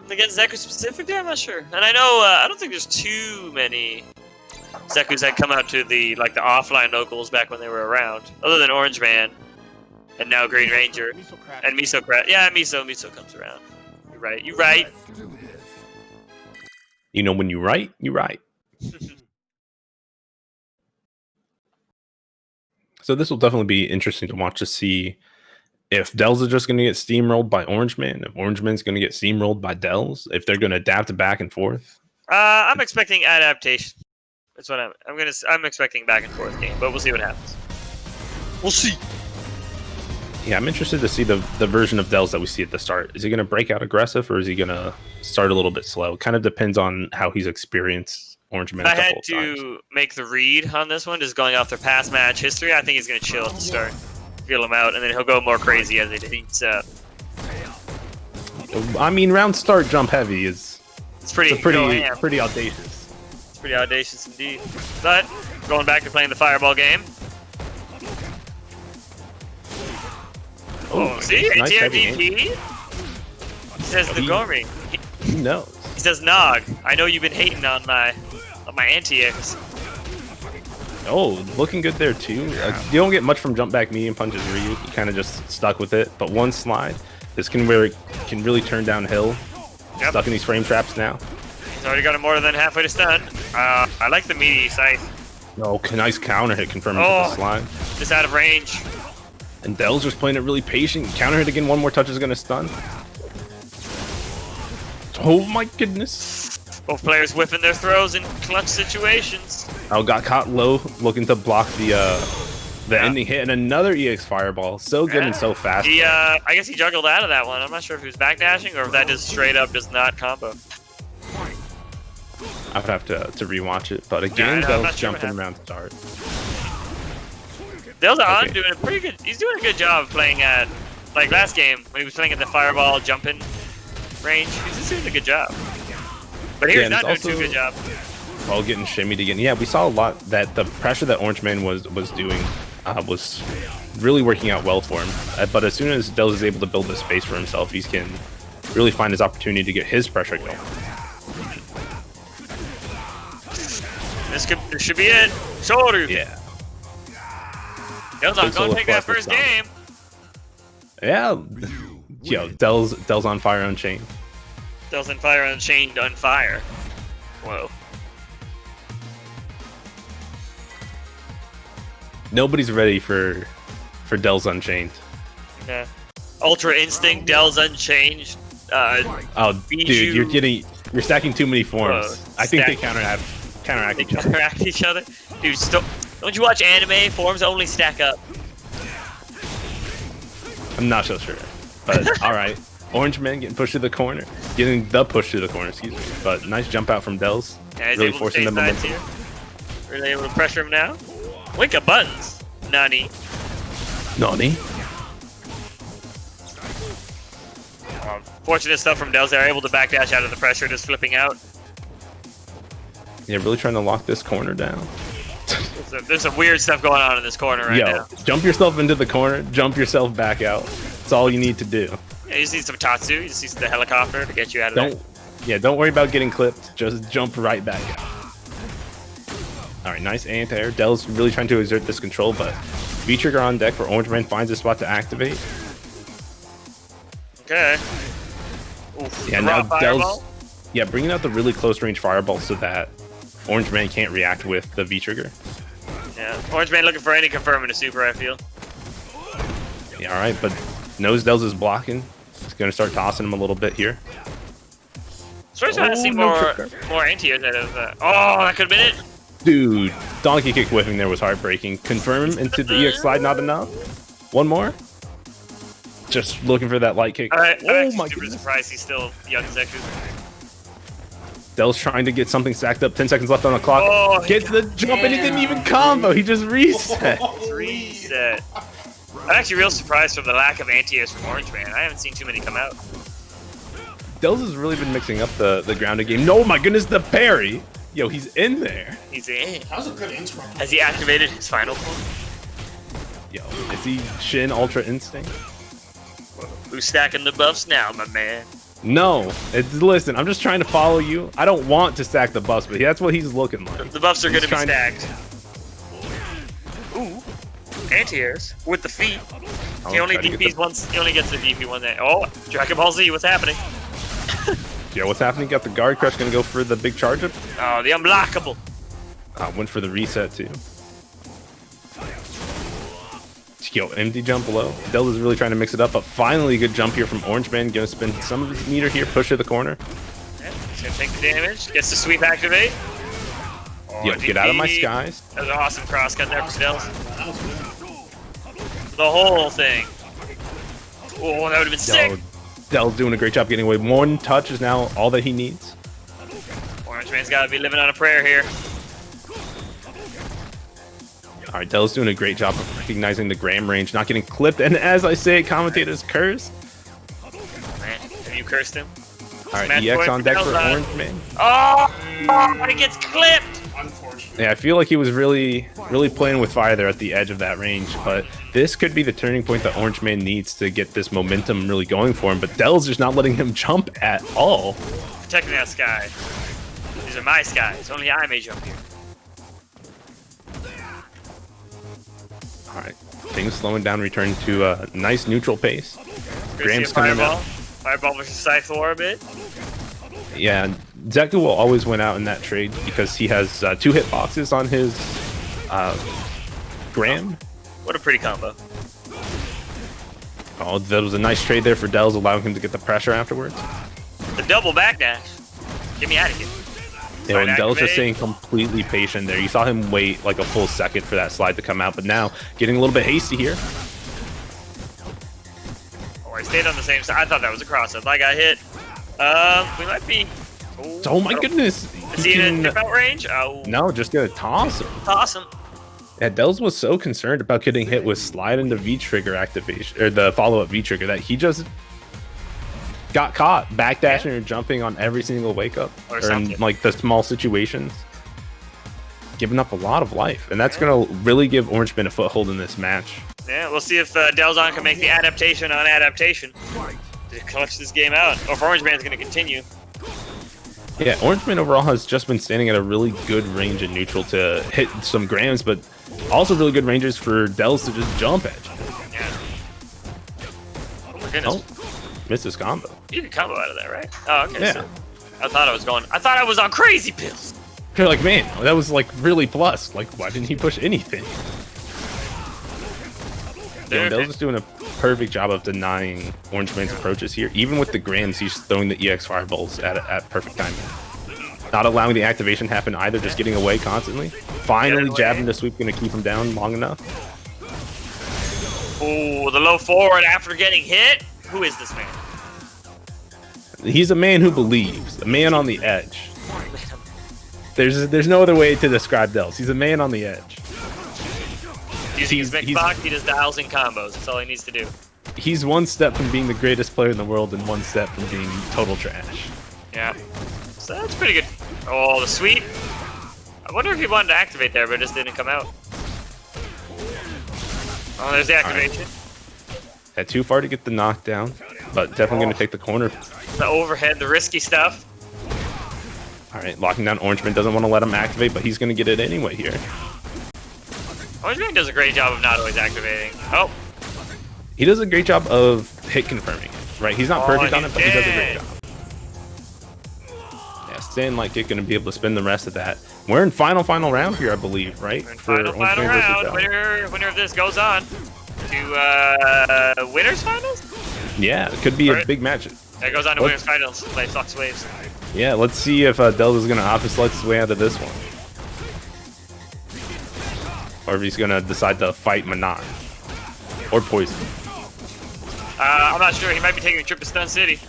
Against Zeku specifically, I'm not sure. And I know I don't think there's too many Zekus that come out to the offline locals back when they were around, other than OrangeMan and now Green Ranger and Misocrat. Yeah, Miso comes around. You're right. You're right. You know, when you write, you write. So this will definitely be interesting to watch to see if Delz is just going to get steamrolled by OrangeMan, if OrangeMan's going to get steamrolled by Delz, if they're going to adapt back and forth. I'm expecting adaptation. That's what I'm expecting back and forth game, but we'll see what happens. We'll see. Yeah, I'm interested to see the version of Delz that we see at the start. Is he going to break out aggressive, or is he going to start a little bit slow? It kind of depends on how he's experienced OrangeMan. If I had to make the read on this one, just going off their past match history, I think he's going to chill at the start, feel him out, and then he'll go more crazy as it heats up. I mean, round start jump heavy is pretty audacious. It's pretty audacious indeed. But going back to playing the fireball game. Oh, see? Nice ATR DP? He says the Gourmet. Who knows? He says Nog. I know you've been hating on my anti-airs. Oh, looking good there too. You don't get much from jump back medium punches, Ryu. You kind of just stuck with it. But one slide, this can really turn downhill. Yep. Stuck in these frame traps now. He's already got him more than halfway to stun. I like the meaty scythe. Oh, nice counter hit confirming to the slime. Just out of range. And Delz just playing it really patient. Counter hit again, one more touch is gonna stun. Oh my goodness. Both players whipping their throws in clutch situations. Oh, got caught low, looking to block the ending hit, and another EX fireball. So good and so fast. He, I guess he juggled out of that one. I'm not sure if he was backdashing or if that just straight up does not combo. I would have to rewatch it, but again, Delz jumping around start. Delzon doing a pretty good. He's doing a good job playing at, like last game when he was playing at the fireball jumping range. He's just doing a good job. But here he's not doing too good job. Oh, getting shimmied again. Yeah, we saw a lot that the pressure that OrangeMan was doing was really working out well for him. But as soon as Delz is able to build the space for himself, he can really find his opportunity to get his pressure going. This should be it. Shoulder. Yeah. Delzon, don't take that first game. Yeah. Yo, DelzonFire Unchained. DelzonFire Unchained on fire. Whoa. Nobody's ready for Delz Unchained. Yeah. Ultra Instinct, Delz Unchained. Oh, dude, you're stacking too many forms. I think they counteract each other. Counteract each other? Dude, don't you watch anime? Forms only stack up. I'm not so sure. But alright. OrangeMan getting pushed to the corner. Getting the push to the corner, excuse me. But nice jump out from Delz. Yeah, he's really able forcing to the momentum. here. Really able to pressure him now. Wink of buttons. Nani. Nani? Fortunate stuff from Delz. They're able to backdash out of the pressure, just flipping out. Yeah, really trying to lock this corner down. There's some weird stuff going on in this corner right now. Jump yourself into the corner, jump yourself back out. That's all you need to do. Yeah, you just need some Tatsu, you just need the helicopter to get you out of there. Yeah, don't worry about getting clipped. Just jump right back out. Alright, nice anti-air. Delz really trying to exert this control, but V-trigger on deck for OrangeMan finds a spot to activate. Okay. Oof, yeah, now Delz... Yeah, bringing out the really close range fireball so that OrangeMan can't react with the V-trigger. Yeah, OrangeMan looking for any confirming to super, I feel. Yeah, alright, but knows Delz is blocking. He's going to start tossing him a little bit here. So trying to see more anti-airs out of that. Oh, that could have been it. Dude, donkey kick whiffing there was heartbreaking. Confirm into the EX slide, not enough. One more. Just looking for that light kick. I'm my super surprised he's still young Zeku. Delz trying to get something stacked up. 10 seconds left on the clock. Oh, gets the jump and he didn't even combo. He just reset. Reset. I'm actually real surprised from the lack of anti-airs from OrangeMan. I haven't seen too many come out. Delz has really been mixing up the grounded game. No, my goodness, the parry. Yo, he's in there. He's in. That was a good intro. Has he activated his final form? Yo, is he Shin Ultra Instinct? Who's stacking the buffs now, my man? No, listen, I'm just trying to follow you. I don't want to stack the buffs, but that's what he's looking like. The buffs are going to be stacked. Ooh, anti-airs with the feet. He only DPs once. He only gets the DP one day. Oh, Dragon Ball Z, what's happening? Yeah, what's happening? Got the guard crush, gonna go for the big charge up. Oh, the unblockable. Went for the reset too. Yo, empty jump low. Delz is really trying to mix it up, but finally a good jump here from OrangeMan. Gonna spend some of his meter here, push to the corner. Yeah, he's gonna take the damage. Gets the sweep activate. Oh, yo, get out of my skies. That was an awesome cross cut there from Delz. The whole thing. Oh, that would have been sick. Delz doing a great job getting away. One touch is now all that he needs. OrangeMan's got to be living on a prayer here. All right, Delz doing a great job of recognizing the Graham range, not getting clipped. And as I say, commentators cursed. Man, have you cursed him? All right, EX on deck for OrangeMan. Oh, he gets clipped. Unfortunately. Yeah, I feel like he was really playing with fire there at the edge of that range, but this could be the turning point that OrangeMan needs to get this momentum really going for him, but Delz just not letting him jump at all. Protecting that sky. These are my skies. Only I may jump here. All right, things slowing down, returning to a nice neutral pace. Graham's coming out. Fireball versus Scythe a bit. Yeah, Zeku will always win out in that trade because he has 2 hitboxes on his Graham. What a pretty combo. Oh, that was a nice trade there for Delz, allowing him to get the pressure afterwards. The double backdash. Get me out of here. Yeah, and Delz just activate. staying completely patient there. You saw him wait like a full second for that slide to come out, but now getting a little bit hasty here. Oh, I stayed on the same side. I thought that was a cross-up. I got hit. We might be... Oh my goodness. Is he in tip out range? Oh. No, just gonna toss him. Toss him. Yeah, Delz was so concerned about getting hit with slide into V-trigger activation, or the follow-up V-trigger, that he just got caught backdashing or jumping on every single wake-up, or in like the small situations, giving up a lot of life, and that's gonna really give OrangeMan a foothold in this match. Yeah, we'll see if Delzon can make the adaptation on adaptation to clutch this game out, or if OrangeMan's gonna continue. Yeah, OrangeMan overall has just been standing at a really good range in neutral to hit some grams, but also really good ranges for Delz to just jump at. Yeah. Oh my goodness. Oh, missed his combo. You can combo out of that, right? Oh, okay. Yeah. So I thought I was on crazy pills. You're like, man, that was like really plus. Like, why didn't he push anything? Yeah, Delz is doing a perfect job of denying OrangeMan's approaches here. Even with the grams, he's throwing the EX fireballs at perfect timing. Not allowing the activation happen either, just getting away constantly. Finally jabbing the sweep, gonna keep him down long enough. Oh, the low forward after getting hit. Who is this man? He's a man who believes, a man on the edge. There's no other way to describe Delz. He's a man on the edge. Using his mix box, he just dials in combos. That's all he needs to do. He's one step from being the greatest player in the world and one step from being total trash. Yeah. So that's pretty good. Oh, the sweep. I wonder if he wanted to activate there, but it just didn't come out. Oh, there's the activation. Right. Too far to get the knockdown, but definitely going to take the corner. The overhead, the risky stuff. All right, locking down OrangeMan, doesn't want to let him activate, but he's going to get it anyway here. OrangeMan does a great job of not always activating. Oh. He does a great job of hit confirming, right? He's not perfect on it, but he does a great job. Yeah, staying like it, going to be able to spin the rest of that. We're in final round here, I believe, right? Final round. Winner of this goes on to winners finals. Yeah, it could be a big match. It goes on to winners finals. Play FluxWaveZ. Yeah, let's see if Delz is going to office select his way out of this one. Or if he's going to decide to fight Manan. Or Poison. I'm not sure. He might be taking a trip to Stun City.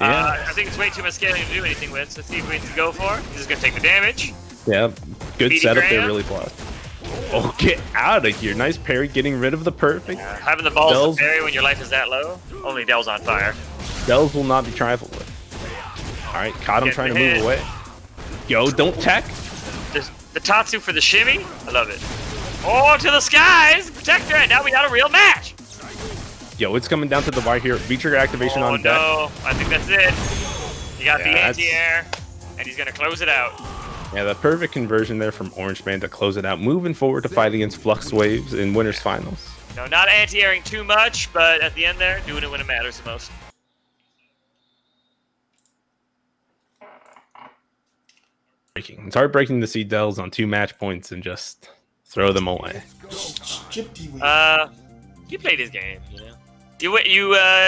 Yeah. I think it's way too much scaling to do anything with. So let's see if we can go for. He's just going to take the damage. Yeah, good Speedy setup Graham. there, really plus. Oh, get out of here. Nice parry, getting rid of the perfect. Having the balls to parry when your life is that low. Only DelzonFire. Delz will not be trifled with. All right, caught him trying to move away. Yo, don't tech. The Tatsu for the shimmy. I love it. Oh, to the skies. Protector, and now we got a real match. Yo, it's coming down to the wire here. V-trigger activation on deck. Oh, no. I think that's it. He got the anti-air, and he's going to close it out. Yeah, the perfect conversion there from OrangeMan to close it out. Moving forward to fight against FluxWaveZ in winners finals. No, not anti-airing too much, but at the end there, doing it when it matters the most. It's heartbreaking to see Delz on 2 match points and just throw them away. He played his game, you know.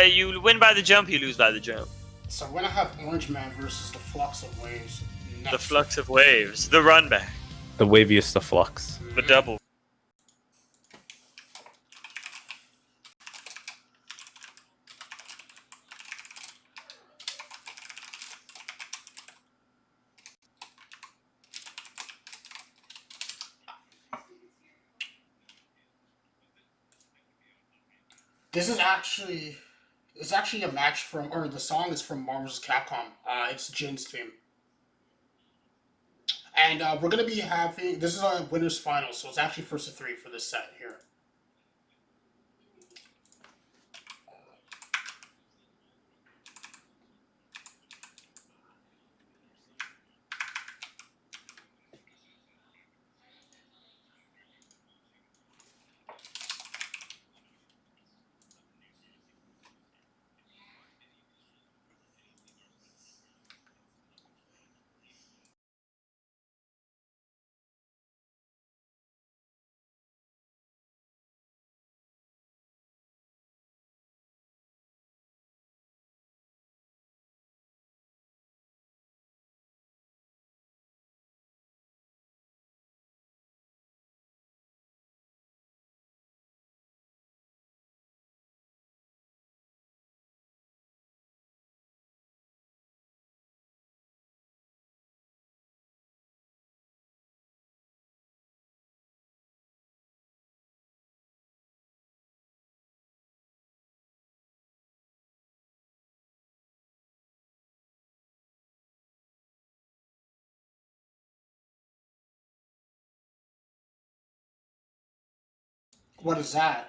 You win by the jump, you lose by the jump. So we're gonna have OrangeMan versus the FluxWaveZ. The FluxWaveZ, the run back, The waviest of flux. the double. This is actually a match from, or the song is from Marvel vs. Capcom. It's Jin's theme. And we're going to be having, this is a winner's final, so it's actually 1st to 3 for this set here. What is that?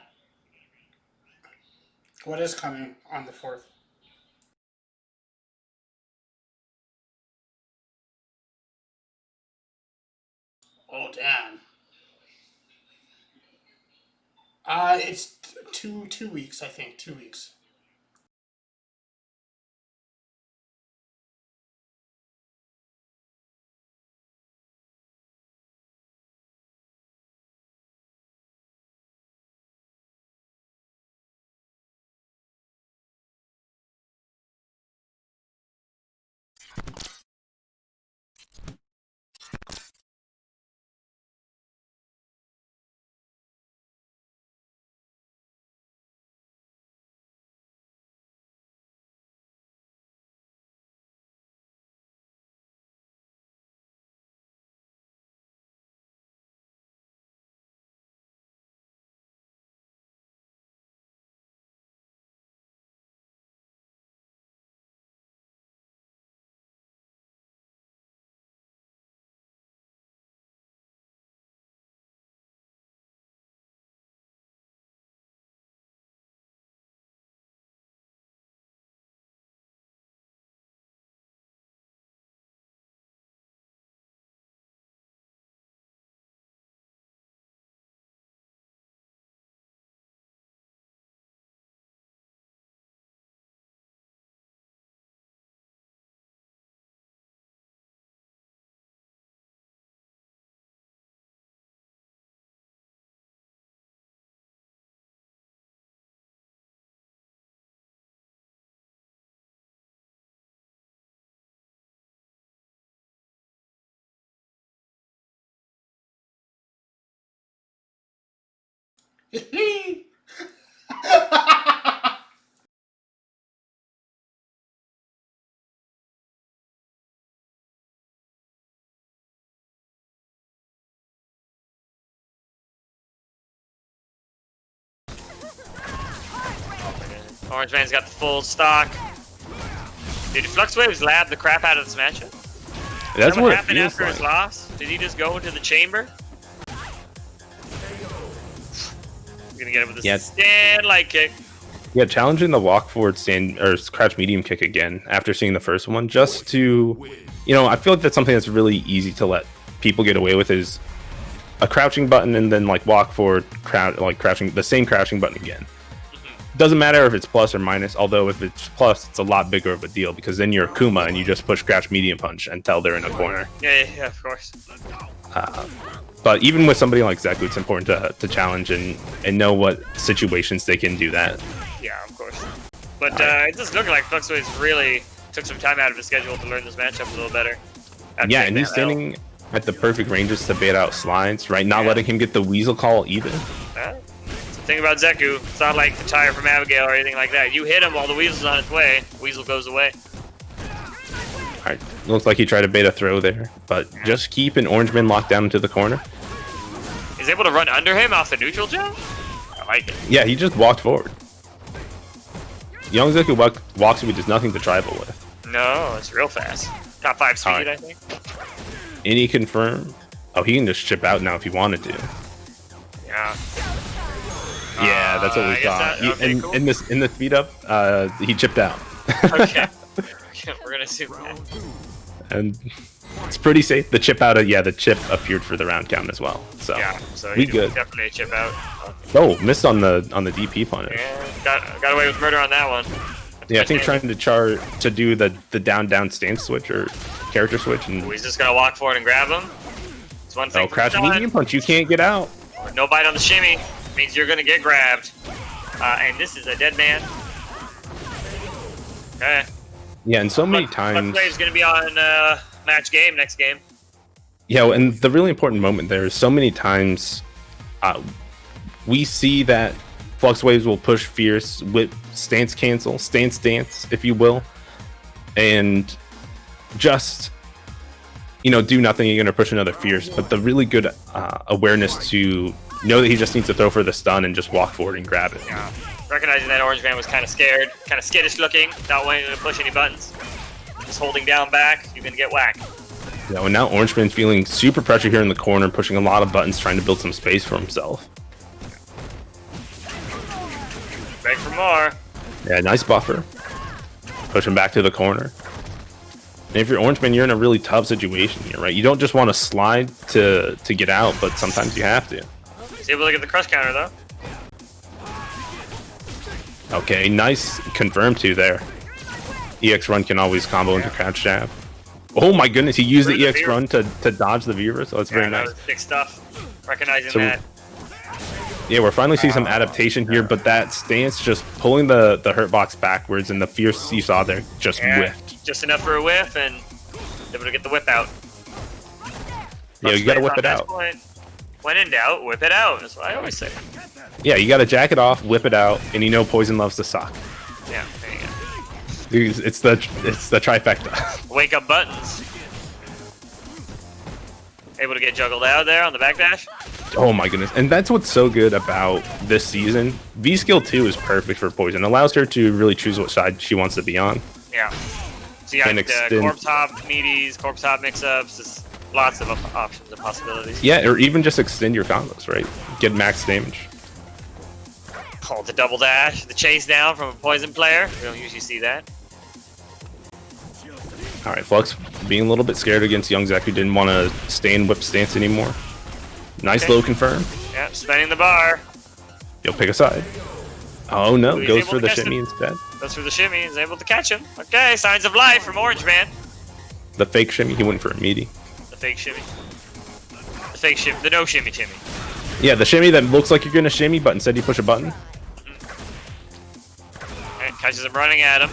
What is coming on the 4th? Oh, damn. It's two weeks, I think. 2 weeks. OrangeMan's got the full stock. Dude, FluxWaveZ labbed the crap out of this matchup. That's what what it happened feels after like. his loss. Did he just go into the chamber? He's gonna get him with this stand light kick. Yeah, challenging the walk forward stand or crouch medium kick again after seeing the first one, just to, you know, I feel like that's something that's really easy to let people get away with is a crouching button and then like walk forward, crouching, the same crouching button again. Doesn't matter if it's plus or minus, although if it's plus, it's a lot bigger of a deal because then you're Akuma and you just push crouch medium punch until they're in a corner. Yeah, of course. But even with somebody like Zeku, it's important to challenge and know what situations they can do that. Yeah, of course. But it's just looking like FluxWaveZ really took some time out of his schedule to learn this matchup a little better. Yeah, and he's standing at the perfect ranges to bait out slides, right? Not letting him get the weasel call either. That's the thing about Zeku. It's not like the tire from Abigail or anything like that. You hit him while the weasel's on its way, weasel goes away. Alright, looks like he tried to bait a throw there, but just keep an OrangeMan locked down into the corner. He's able to run under him off the neutral jump? I like it. Yeah, he just walked forward. Young Zeku walks with just nothing to tribal with. No, it's real fast. Top 5 speed, I think. Any confirm? Oh, he can just chip out now if he wanted to. Yeah. Yeah, that's what we thought. Okay, cool. In the speed up, he chipped out. Okay. We're gonna see that. And it's pretty safe. The chip out, the chip appeared for the round count as well. So yeah, so we good. Definitely a chip out. Oh, missed on the DP punish. Yeah, got away with murder on that one. Yeah, I think trying to do the down stance switch or character switch, and he's just gonna walk forward and grab him. It's one thing. Oh, crouch medium punch! You can't get out. No bite on the shimmy means you're gonna get grabbed. And this is a dead man. Okay. Yeah, and so many times. FluxWaveZ gonna be on match game next game. Yeah, and the really important moment there is so many times we see that FluxWaveZ will push fierce with stance cancel, stance dance, if you will, and just, you know, do nothing. You're gonna push another fierce, but the really good awareness to know that he just needs to throw for the stun and just walk forward and grab it. Yeah. Recognizing that OrangeMan was kind of scared, kind of skittish looking, not wanting to push any buttons. Just holding down back, you're gonna get whacked. Yeah, and now OrangeMan's feeling super pressure here in the corner, pushing a lot of buttons, trying to build some space for himself. for more. Yeah, nice buffer. Push him back to the corner. And if you're OrangeMan, you're in a really tough situation here, right? You don't just want to slide to get out, but sometimes you have to. He's able to get the crush counter, though. Okay, nice confirm 2 there. EX run can always combo into crouch jab. Oh my goodness, he used the EX run to dodge the Viewer, so that's very nice. That was big stuff. Recognizing So, that. Yeah, we're finally seeing some adaptation here, but that stance just pulling the hurt box backwards and the fierce you saw there just whiffed. Just enough for a whiff and able to get the whip out. Yeah, you gotta whip it out. Point. When in doubt, whip it out. That's what I always say. Yeah, you gotta jack it off, whip it out, and you know Poison loves to sock. Yeah, there you go. Dude, it's the trifecta. Wake up buttons. Able to get juggled out there on the backdash. Oh my goodness. And that's what's so good about this season. V skill 2 is perfect for Poison. It allows her to really choose what side she wants to be on. Yeah. So you got corpse hop meaties, corpse hop mix-ups, just lots of options and possibilities. Yeah, or even just extend your combos, right? Get max damage. Oh, the double dash, the chase down from a Poison player. We don't usually see that. Alright, Flux being a little bit scared against Young Zek, who didn't want to stay in whip stance anymore. Nice low confirm. Yeah, spinning the bar. You'll pick a side. Oh no, He's goes able for to the catch shimmy him. instead. Goes for the shimmy, he's able to catch him. Okay, signs of life from OrangeMan. The fake shimmy, he went for a meaty. The fake shimmy. The fake shimmy, the no shimmy shimmy. Yeah, the shimmy that looks like you're gonna shimmy, but instead you push a button. And catches him running at him.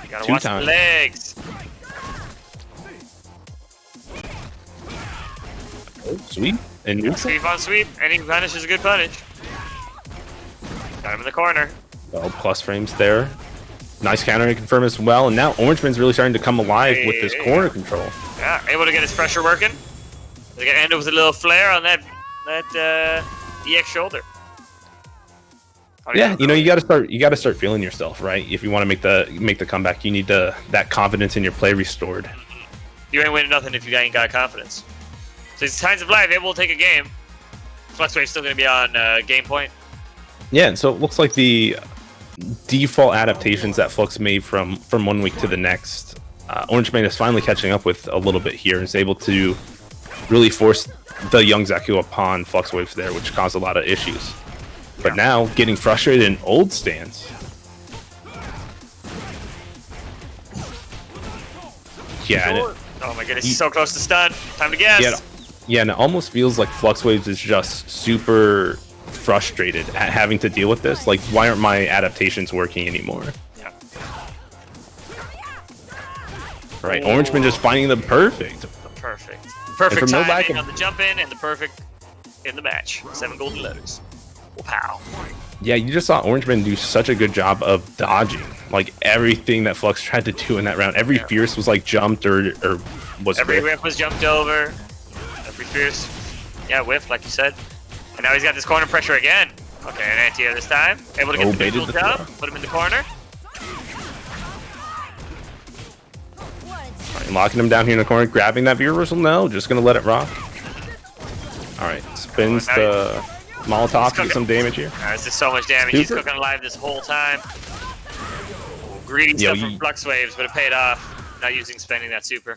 You gotta Two watch times. the legs. Oh, sweet. And neutral. Sweep on sweep, and he punishes a good punish. Got him in the corner. Oh, plus frames there. Nice counter and confirm as well. And now OrangeMan's really starting to come alive with this corner control. Yeah, able to get his pressure working. They get ended with a little flare on that EX shoulder. Yeah, you know, you gotta start feeling yourself, right? If you want to make the comeback, you need that confidence in your play restored. You ain't winning nothing if you ain't got confidence. So it's signs of life, able to take a game. FluxWave's still gonna be on game point. Yeah, and so it looks like the default adaptations that Flux made from 1 week to the next, OrangeMan is finally catching up with a little bit here and is able to really force the Young Zaku upon FluxWaveZ there, which caused a lot of issues. But now, getting frustrated in old stance. Yeah, and Oh my goodness, he's so close to stun. Time to guess. yeah, and it almost feels like FluxWaveZ is just super frustrated at having to deal with this. Like, why aren't my adaptations working anymore? Yeah. Right, OrangeMan just finding the perfect. Perfect from no timing lack of- on the jump in and the perfect in the match. 7 golden letters. Wow. Yeah, you just saw OrangeMan do such a good job of dodging like everything that Flux tried to do in that round. Every fierce was like jumped or was Every whiffed. whiff was jumped over. Every fierce, yeah, whiff like you said. And now he's got this corner pressure again. Okay, an anti-air this time. Able to get the baited neutral the jump, throw. put him in the corner. Right, locking him down here in the corner, grabbing that viewer reversal. No, just gonna let it rock. All right, spins Oh, the Molotov to cooking. get some damage here. This is so much damage. He's Super. cooking alive this whole time. Greedy Yo, stuff from FluxWaveZ, but it paid off. Not using spending that super.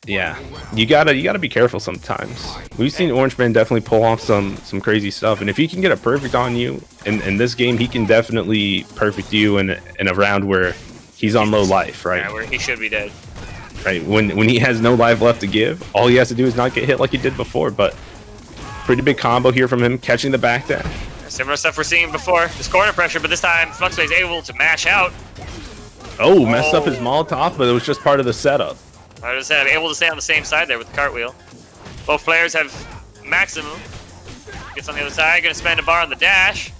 Yeah, you gotta be careful sometimes. We've seen OrangeMan definitely pull off some crazy stuff, and if he can get a perfect on you in this game, he can definitely perfect you in a round where he's on low life, right? Yeah, where he should be dead. Right, when he has no life left to give, all he has to do is not get hit like he did before. But pretty big combo here from him, catching the backdash. Similar stuff we're seeing before. This corner pressure, but this time FluxWaveZ is able to mash out. Oh, messed up his Molotov, but it was just part of the setup. I was able to stay on the same side there with the cartwheel. Both players have maximum. Gets on the other side, gonna spend a bar on the dash.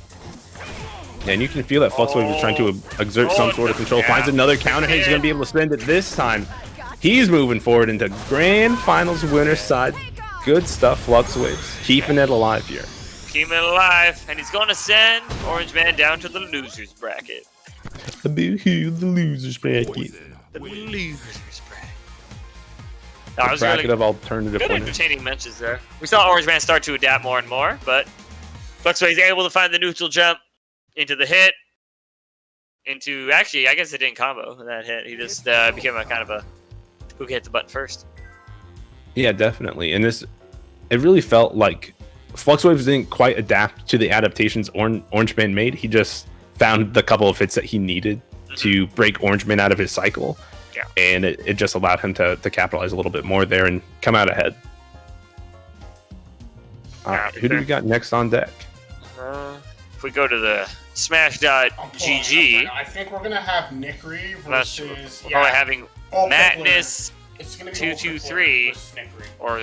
Yeah, and you can feel that FluxWaveZ is trying to exert some sort of control. Yeah. Finds another counter hit. He's going to be able to spend it this time. He's moving forward into Grand Finals winner side. Good stuff, FluxWaveZ. Keeping it alive here. Keeping it alive, and he's gonna send OrangeMan down to the losers bracket. The losers bracket. The losers bracket. Bracket Really of alternative good winners. entertaining matches there. We saw OrangeMan start to adapt more and more, but FluxWaveZ is able to find the neutral jump into the hit. into actually, I guess it didn't combo that hit. He just became a kind of a who can hit the button first. Yeah, definitely. And it really felt like FluxWaveZ didn't quite adapt to the adaptations OrangeMan made. He just found the couple of hits that he needed to break OrangeMan out of his cycle. Yeah. And it just allowed him to capitalize a little bit more there and come out ahead. Who do we got next on deck? If we go to the Smash.gg, I think we're gonna have Nicory versus probably having Madness It's gonna be 223 or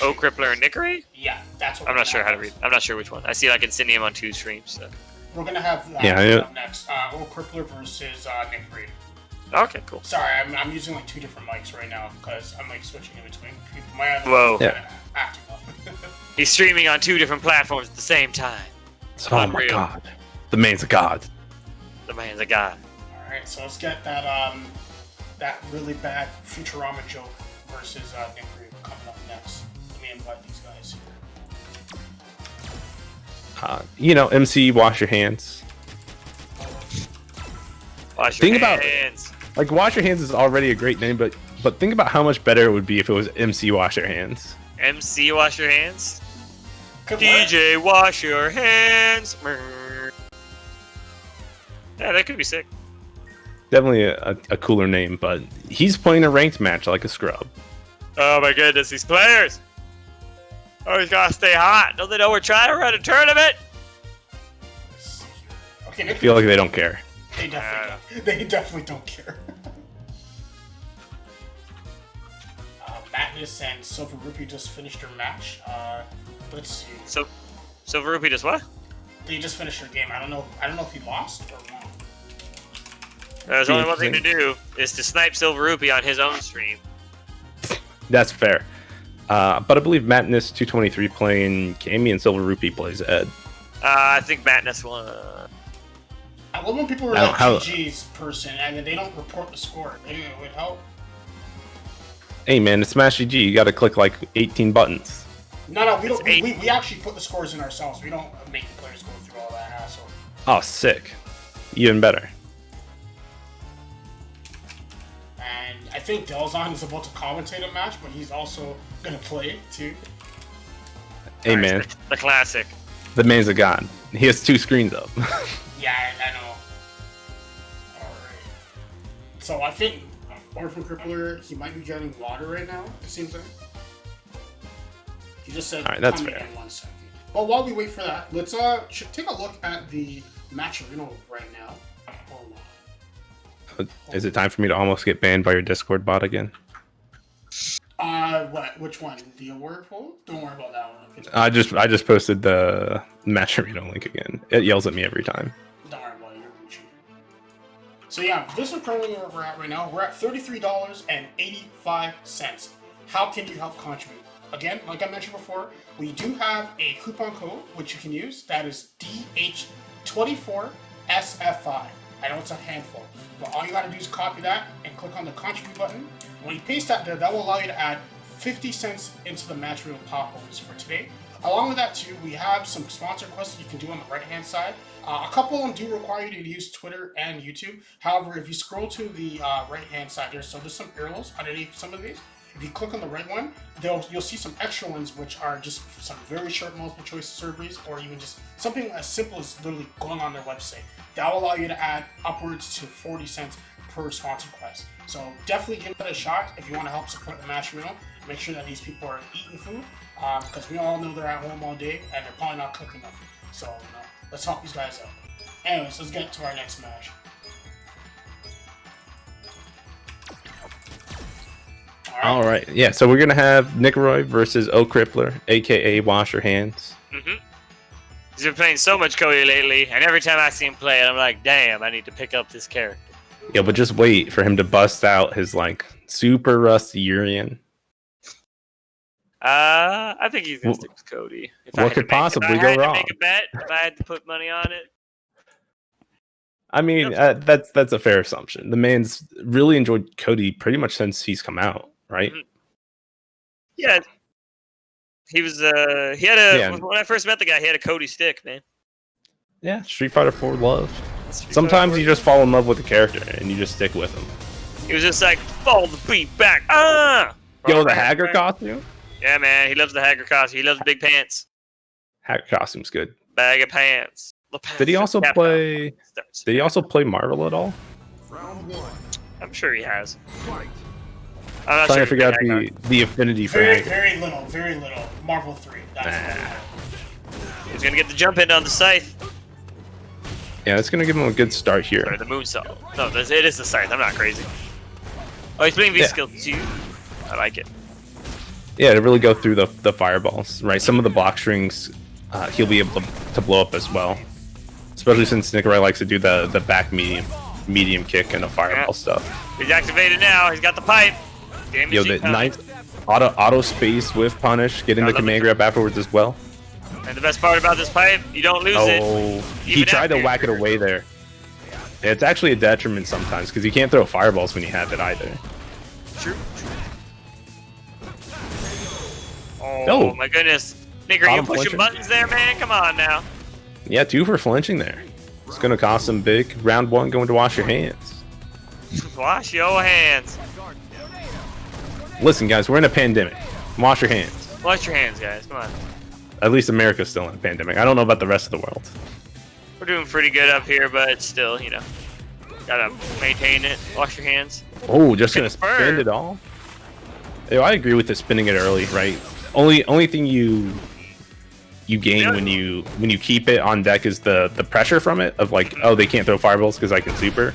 O.Crippler and Nicory. Yeah, that's what I'm not sure how to read. I'm not sure which one. I see like Incendium on 2 streams. So. We're gonna have up next O.Crippler versus Nicory. Okay, cool. Sorry, I'm using like 2 different mics right now because I'm like switching in between. My other Whoa. acting up. He's streaming on 2 different platforms at the same time. Oh my god. The man's a god. The man's a god. Alright, so let's get that that really bad Futurama joke versus Nicory coming up next. Let me invite these guys here. MC, wash your hands. Wash your hands. Like, wash your hands is already a great name, but think about how much better it would be if it was MC, wash your hands. MC, wash your hands. Good DJ, wash your hands. Yeah, that could be sick. Definitely a cooler name, but he's playing a ranked match like a scrub. Oh my goodness, these players! Always gotta stay hot. Don't they know we're trying to run a tournament? Okay, I feel like they don't care. They definitely don't care. Madness and Silver Rupee just finished their match. Let's see. So, Silver Rupee does what? They just finished their game. I don't know if he lost or won. There's only one thing to do, is to snipe Silver Rupee on his own stream. That's fair. But I believe Madness 223 playing Cammy and Silver Rupee plays Ed. I think Madness won. I love when people are like GG's person and then they don't report the score. Maybe it would help. Hey man, it's Smash GG. You gotta click like 18 buttons. No, we don't. We actually put the scores in ourselves. We don't make the players go through all that hassle. Oh, sick. Even better. And I think Delzon is about to commentate a match, but he's also gonna play it too. Hey man. The classic. The man's a god. He has 2 screens up. Yeah, I know. Alright. So I think O.Crippler, he might be getting water right now, it seems like. He just said, alright, that's coming fair. in 1 second. Well, while we wait for that, let's take a look at the match arena right now. Hold on. Is it time for me to almost get banned by your Discord bot again? What? Which one? The award pool? Don't worry about that one. I just posted the match arena link again. It yells at me every time. Don't worry about it, you're Gucci. So yeah, this is currently where we're at right now. We're at $33.85. How can you help contribute? Again, like I mentioned before, we do have a coupon code which you can use. That is DH24SFI. I know it's a handful, but all you gotta do is copy that and click on the contribute button. When you paste that there, that will allow you to add 50 cents into the match reel pop bonus for today. Along with that too, we have some sponsor quests you can do on the right hand side. A couple of them do require you to use Twitter and YouTube. However, if you scroll to the right hand side there's some arrows underneath some of these. If you click on the right one, you'll see some extra ones which are just some very short multiple choice surveys, or even just something as simple as literally going on their website. That will allow you to add upwards to 40 cents per sponsor quest. So definitely give that a shot if you want to help support the match reel. Make sure that these people are eating food, because we all know they're at home all day and they're probably not cooking nothing. So let's help these guys out. Anyways, let's get to our next match. All right. Yeah, so we're going to have Nicory versus O.Crippler, a.k.a. Wash Your Hands. Mm-hmm. He's been playing so much Cody lately, and every time I see him play it, I'm like, damn, I need to pick up this character. Yeah, but just wait for him to bust out his, like, super rusty Urian. I think he's going to stick with Cody. What could possibly go wrong? If I had to make a bet, if I had to put money on it. I mean, that's a fair assumption. The man's really enjoyed Cody pretty much since he's come out, right? Mm-hmm. Yeah. He was, when I first met the guy, he had a Cody stick, man. Yeah, Street Fighter 4 love. Sometimes you just fall in love with the character and you just stick with him. He was just like, follow the beat back. Ah! Yo, the Hager costume? Yeah, man. He loves the Hager costume. He loves big pants. Hager costume's good. Bag of pants. Did he also play? Did he also play Marvel at all? I'm sure he has. I'm I'm trying to figure out the affinity for Very, Hager. very little. Marvel 3. That's He's gonna get the jump in on the scythe. Yeah, it's gonna give him a good start here. Or the moonsault. No, it is the scythe. I'm not crazy. Oh, he's playing V-Skill too. I like it. Yeah, to really go through the fireballs, right? Some of the block strings, he'll be able to blow up as well. Especially since Nicory likes to do the back medium kick and the fireball stuff. He's activated now. He's got the pipe. Yo, the nice auto space with punish, getting the command grab afterwards as well. And the best part about this pipe, you don't lose it. Oh, he tried to whack it away there. It's actually a detriment sometimes because you can't throw fireballs when you have it either. True. Oh my goodness. Nicory, you pushing buttons there, man? Come on now. Yeah, 2 for flinching there. It's going to cost him big. Round 1 going to wash your hands. Wash your hands. Listen, guys, we're in a pandemic. Wash your hands. Wash your hands, guys. Come on. At least America's still in a pandemic. I don't know about the rest of the world. We're doing pretty good up here, but still, you know, gotta maintain it. Wash your hands. Oh, just gonna spin it all. Yo, I agree with the spinning it early, right? Only thing you gain when you keep it on deck is the pressure from it of like, oh, they can't throw fireballs because I can super.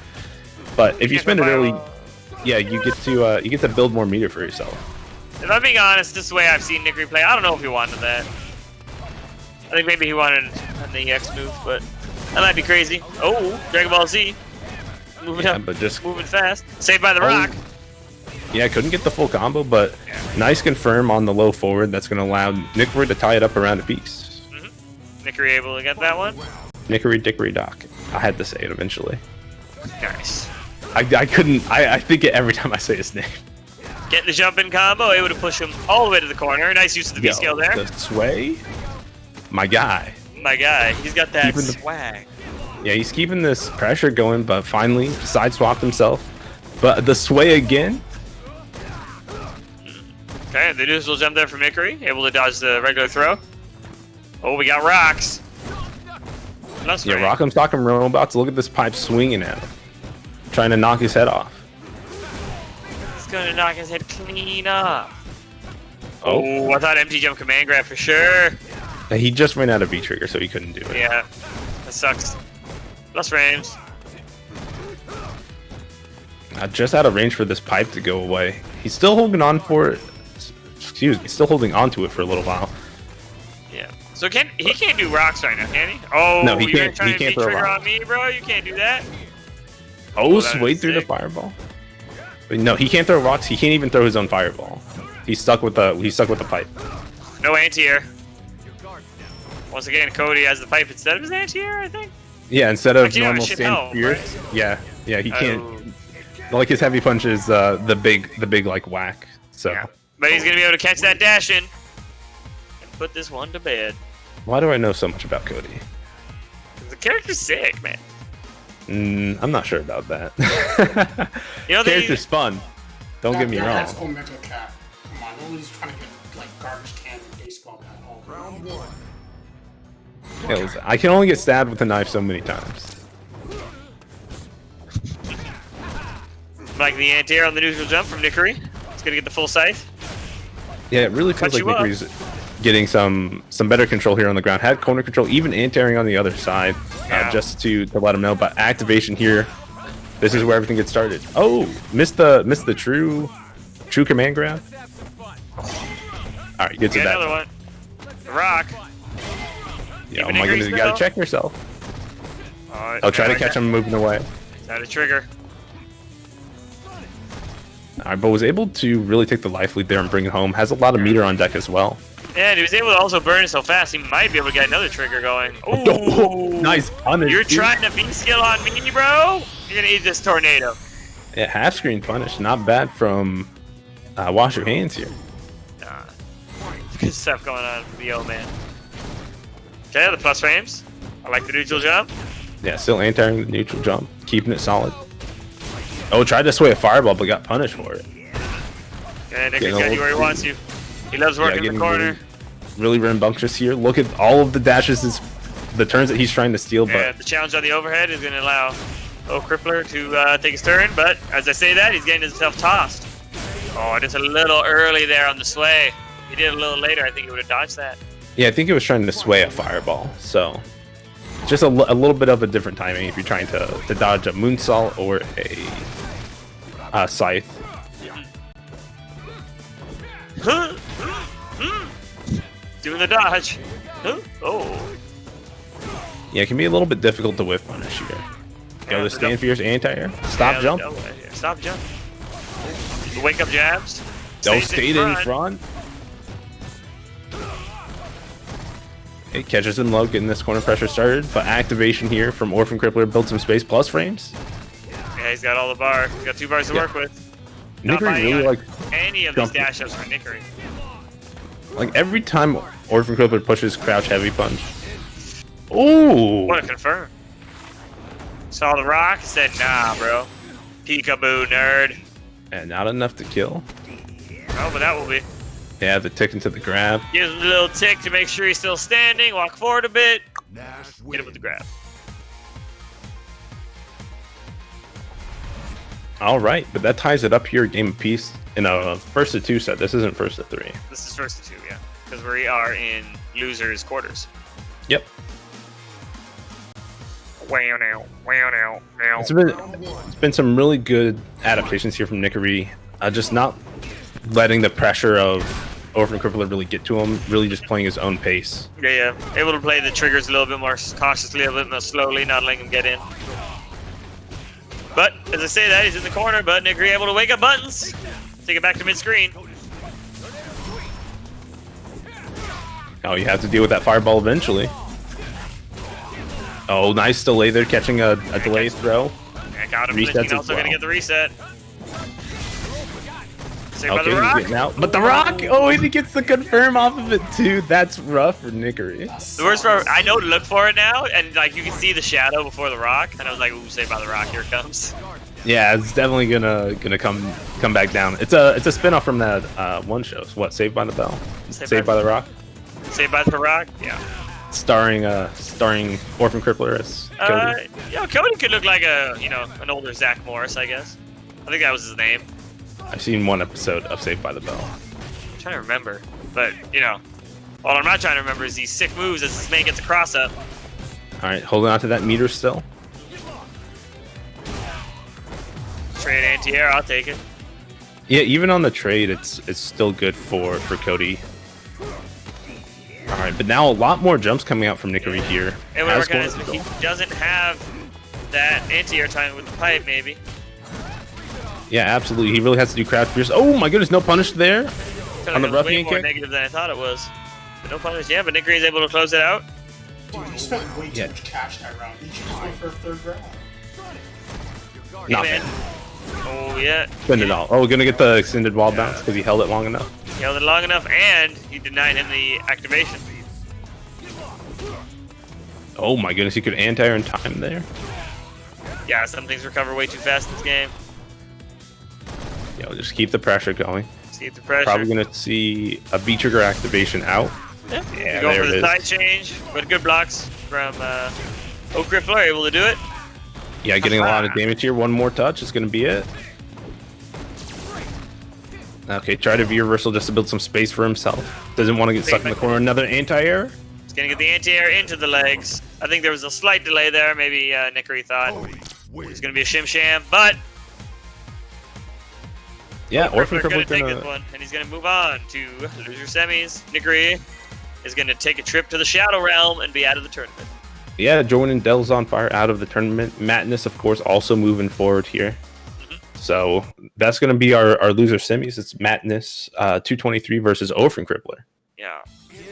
But if you spin it early, yeah, you get to build more meter for yourself. If I'm being honest, this is the way I've seen Nicory play. I don't know if he wanted that. I think maybe he wanted an EX move, but that might be crazy. Oh, Dragon Ball Z. Moving up, but just moving fast. Saved by the rock. Yeah, couldn't get the full combo, but nice confirm on the low forward. That's going to allow Nicory to tie it up around a piece. Nicory able to get that one? Nicory Dickory Doc. I had to say it eventually. Nice. I couldn't. I think it every time I say his name. Getting the jump in combo, able to push him all the way to the corner. Nice use of the V-scale there. The sway? My guy. My guy. He's got that swag. Yeah, he's keeping this pressure going, but finally side-swapped himself. But the sway again? Okay, the neutral jump there from Nicory. Able to dodge the regular throw. Oh, we got rocks. Yeah, Rock'em Sock'em Robots. Look at this pipe swinging at him. Trying to knock his head off. He's gonna knock his head clean up. Oh, I thought empty jump command grab for sure. He just ran out of V-trigger, so he couldn't do it. Yeah, that sucks. Plus frames. Just out of range for this pipe to go away. He's still holding on for it. Excuse me, still holding on to it for a little while. Yeah. So he can't do rocks right now, can he? Oh, no, he can't. He can't throw rocks on me, bro. You can't do that. Oh, swayed through the fireball. But no, he can't throw rocks. He can't even throw his own fireball. He's stuck with the pipe. No anti-air. Once again, Cody has the pipe instead of his anti-air, I think. Yeah, instead of normal stand fierce. Right? Yeah, he can't. Like his heavy punch is the big like whack. So. Yeah. But he's gonna be able to catch that dash in and put this one to bed. Why do I know so much about Cody? The character's sick, man. I'm not sure about that. You know, the character's fun. Don't get me wrong. That's Omega Cap. Come on, nobody's trying to get like garbage can baseball bat all round one. Yeah, listen, I can only get stabbed with a knife so many times. Like the anti-air on the neutral jump from Nicory. It's gonna get the full scythe. Yeah, it really feels like Nicory's getting some better control here on the ground. Had corner control, even anti-airing on the other side, just to let him know. But activation here, this is where everything gets started. Oh, missed the true command grab. All right, gets it back. Another one. The rock. Yeah, oh my goodness, you gotta check yourself. I'll try to catch him moving away. Is that a trigger? Alright, but was able to really take the life lead there and bring it home. Has a lot of meter on deck as well. Yeah, and he was able to also burn it so fast, he might be able to get another trigger going. Ooh, oh, nice punish. You're trying to V-skill on me, bro? You're gonna eat this tornado. Yeah, half screen punish. Not bad from Wash Your Hands here. Nah. Good stuff going on for the old man. Okay, the plus frames. I like the neutral jump. Yeah, still anti-airing the neutral jump, keeping it solid. Oh, tried to sway a fireball, but got punished for it. And Nicory's got you where he wants you. He loves working in the corner. Really rambunctious here. Look at all of the dashes, the turns that he's trying to steal. But the challenge on the overhead is going to allow O.Crippler to take his turn. But as I say that, he's getting himself tossed. Oh, just a little early there on the sway. He did a little later. I think he would have dodged that. Yeah, I think he was trying to sway a fireball. So just a little bit of a different timing if you're trying to dodge a moonsault or a scythe. Doing the dodge. Oh. Yeah, it can be a little bit difficult to whiff punish here. Go the stand fierce anti-air. Stop jump. Stop jump. The wake up jabs. Don't stay in front. It catches in low, getting this corner pressure started, but activation here from OrangeMan built some space plus frames. Yeah, he's got all the bar. He's got 2 bars to work with. Nicory really like any of these dash ups for Nicory. Like every time OrangeMan pushes crouch heavy punch. Ooh! What a confirm. Saw the rock, said nah, bro. Peekaboo, nerd. And not enough to kill. Oh, but that will be. Yeah, the tick into the grab. Gives him a little tick to make sure he's still standing. Walk forward a bit. Get him with the grab. All right, but that ties it up here, game apiece in a first to 2 set. This isn't first to 3. This is first to 2, yeah, because we are in losers quarters. Yep. Wow now. It's been some really good adaptations here from Nicory. Just not letting the pressure of OrangeMan really get to him. Really just playing his own pace. Yeah. Able to play the triggers a little bit more cautiously, a little bit more slowly, not letting him get in. But as I say that, he's in the corner, but Nicory able to wake up buttons. Take it back to mid-screen. Oh, you have to deal with that fireball eventually. Oh, nice delay there, catching a delay throw. I got him. He's also going to get the reset. Okay, he's getting out. But the rock! Oh, and he gets the confirm off of it too. That's rough for Nicory. The worst part, I know to look for it now, and like you can see the shadow before the rock, and I was like, ooh, Saved by the Rock, here it comes. Yeah, it's definitely gonna come back down. It's a spin-off from that one show. What, Saved by the Bell? Saved by the Rock? Saved by the Rock? Yeah. Starring OrangeMan as Cody. Yeah, Cody could look like an older Zach Morris, I guess. I think that was his name. I've seen one episode of Saved by the Bell. I'm trying to remember, but all I'm not trying to remember is these sick moves as this man gets a cross up. All right, holding on to that meter still. Trade anti-air, I'll take it. Yeah, even on the trade, it's still good for Cody. All right, but now a lot more jumps coming out from Nicory here. And we recognize he doesn't have that anti-air time with the pipe, maybe. Yeah, absolutely. He really has to do crouch fierce. Oh my goodness, no punish there on the way more negative than I thought it was. But no punish. Yeah, but Nicory is able to close it out. Dude, he spent way too much cash that round. He just went for a 3rd grab. Nothing. Oh yeah. Spend it all. Oh, gonna get the extended wall bounce because he held it long enough. He held it long enough, and he denied him the activation. Oh my goodness, he could anti-air in time there. Yeah, some things recover way too fast in this game. Yeah, we'll just keep the pressure going. Keep the pressure. Probably gonna see a V-trigger activation out. Yeah, there go for it the is. side change, but good blocks from O.Crippler, able to do it. Yeah, getting a lot of damage here. One more touch is gonna be it. Okay, try to V-reversal just to build some space for himself. Doesn't want to get stuck in the corner. Another anti-air. He's gonna get the anti-air into the legs. I think there was a slight delay there. Maybe Nicory thought it was gonna be a shim-sham, but yeah, OrangeMan gonna take this one, and he's gonna move on to loser semis. Nicory is gonna take a trip to the Shadow Realm and be out of the tournament. Yeah, joining DelzonFire out of the tournament. Madness, of course, also moving forward here. So that's going to be our loser semis. It's Madness 223 versus OrangeMan. Yeah,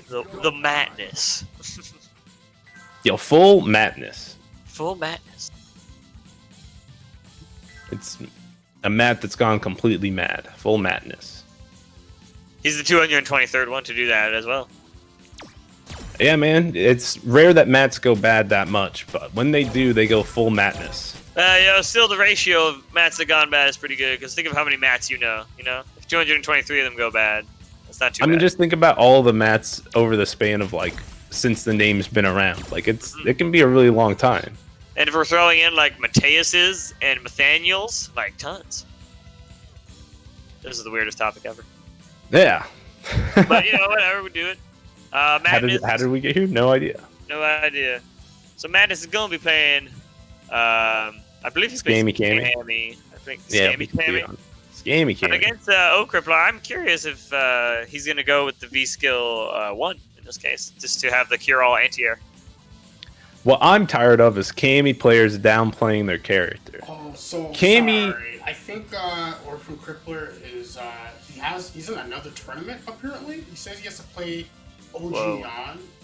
the madness. Yo, full madness. Full madness. It's a Matt that's gone completely mad. Full madness. He's the 223rd one to do that as well. Yeah, man, it's rare that mats go bad that much, but when they do, they go full madness. Still the ratio of mats that gone bad is pretty good, because think of how many mats you know? If 223 of them go bad, that's not too bad. I mean, just think about all the mats over the span of, like, since the name's been around. Like, it can be a really long time. And if we're throwing in, like, Mateus's and Nathaniel's, like, tons. This is the weirdest topic ever. Yeah. But, whatever, we do it. Madness. How did we get here? No idea. No idea. So Madness is going to be playing, I believe he's playing Scammy. I think Scammy Cammy. And against O.Crippler, I'm curious if he's going to go with the V-Skill 1 in this case, just to have the cure-all anti-air. What I'm tired of is Cammy players downplaying their character. Oh, so Cammy. Sorry. I think O.Crippler is he's in another tournament apparently. He says he has to play OG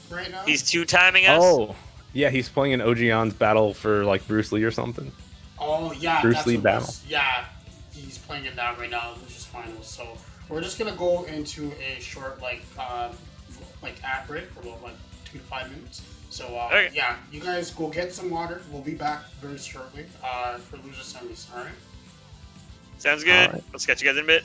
right now. He's two-timing us. Oh, yeah, he's playing an OG battle for like Bruce Lee or something. Oh yeah, Bruce Lee battle. Yeah, he's playing it now right now, which is finals. So we're just gonna go into a short ad break for about 2 to 5 minutes. So okay. Yeah, you guys go get some water. We'll be back very shortly for loser semis. All right. Sounds good. All right. Let's catch you guys in a bit.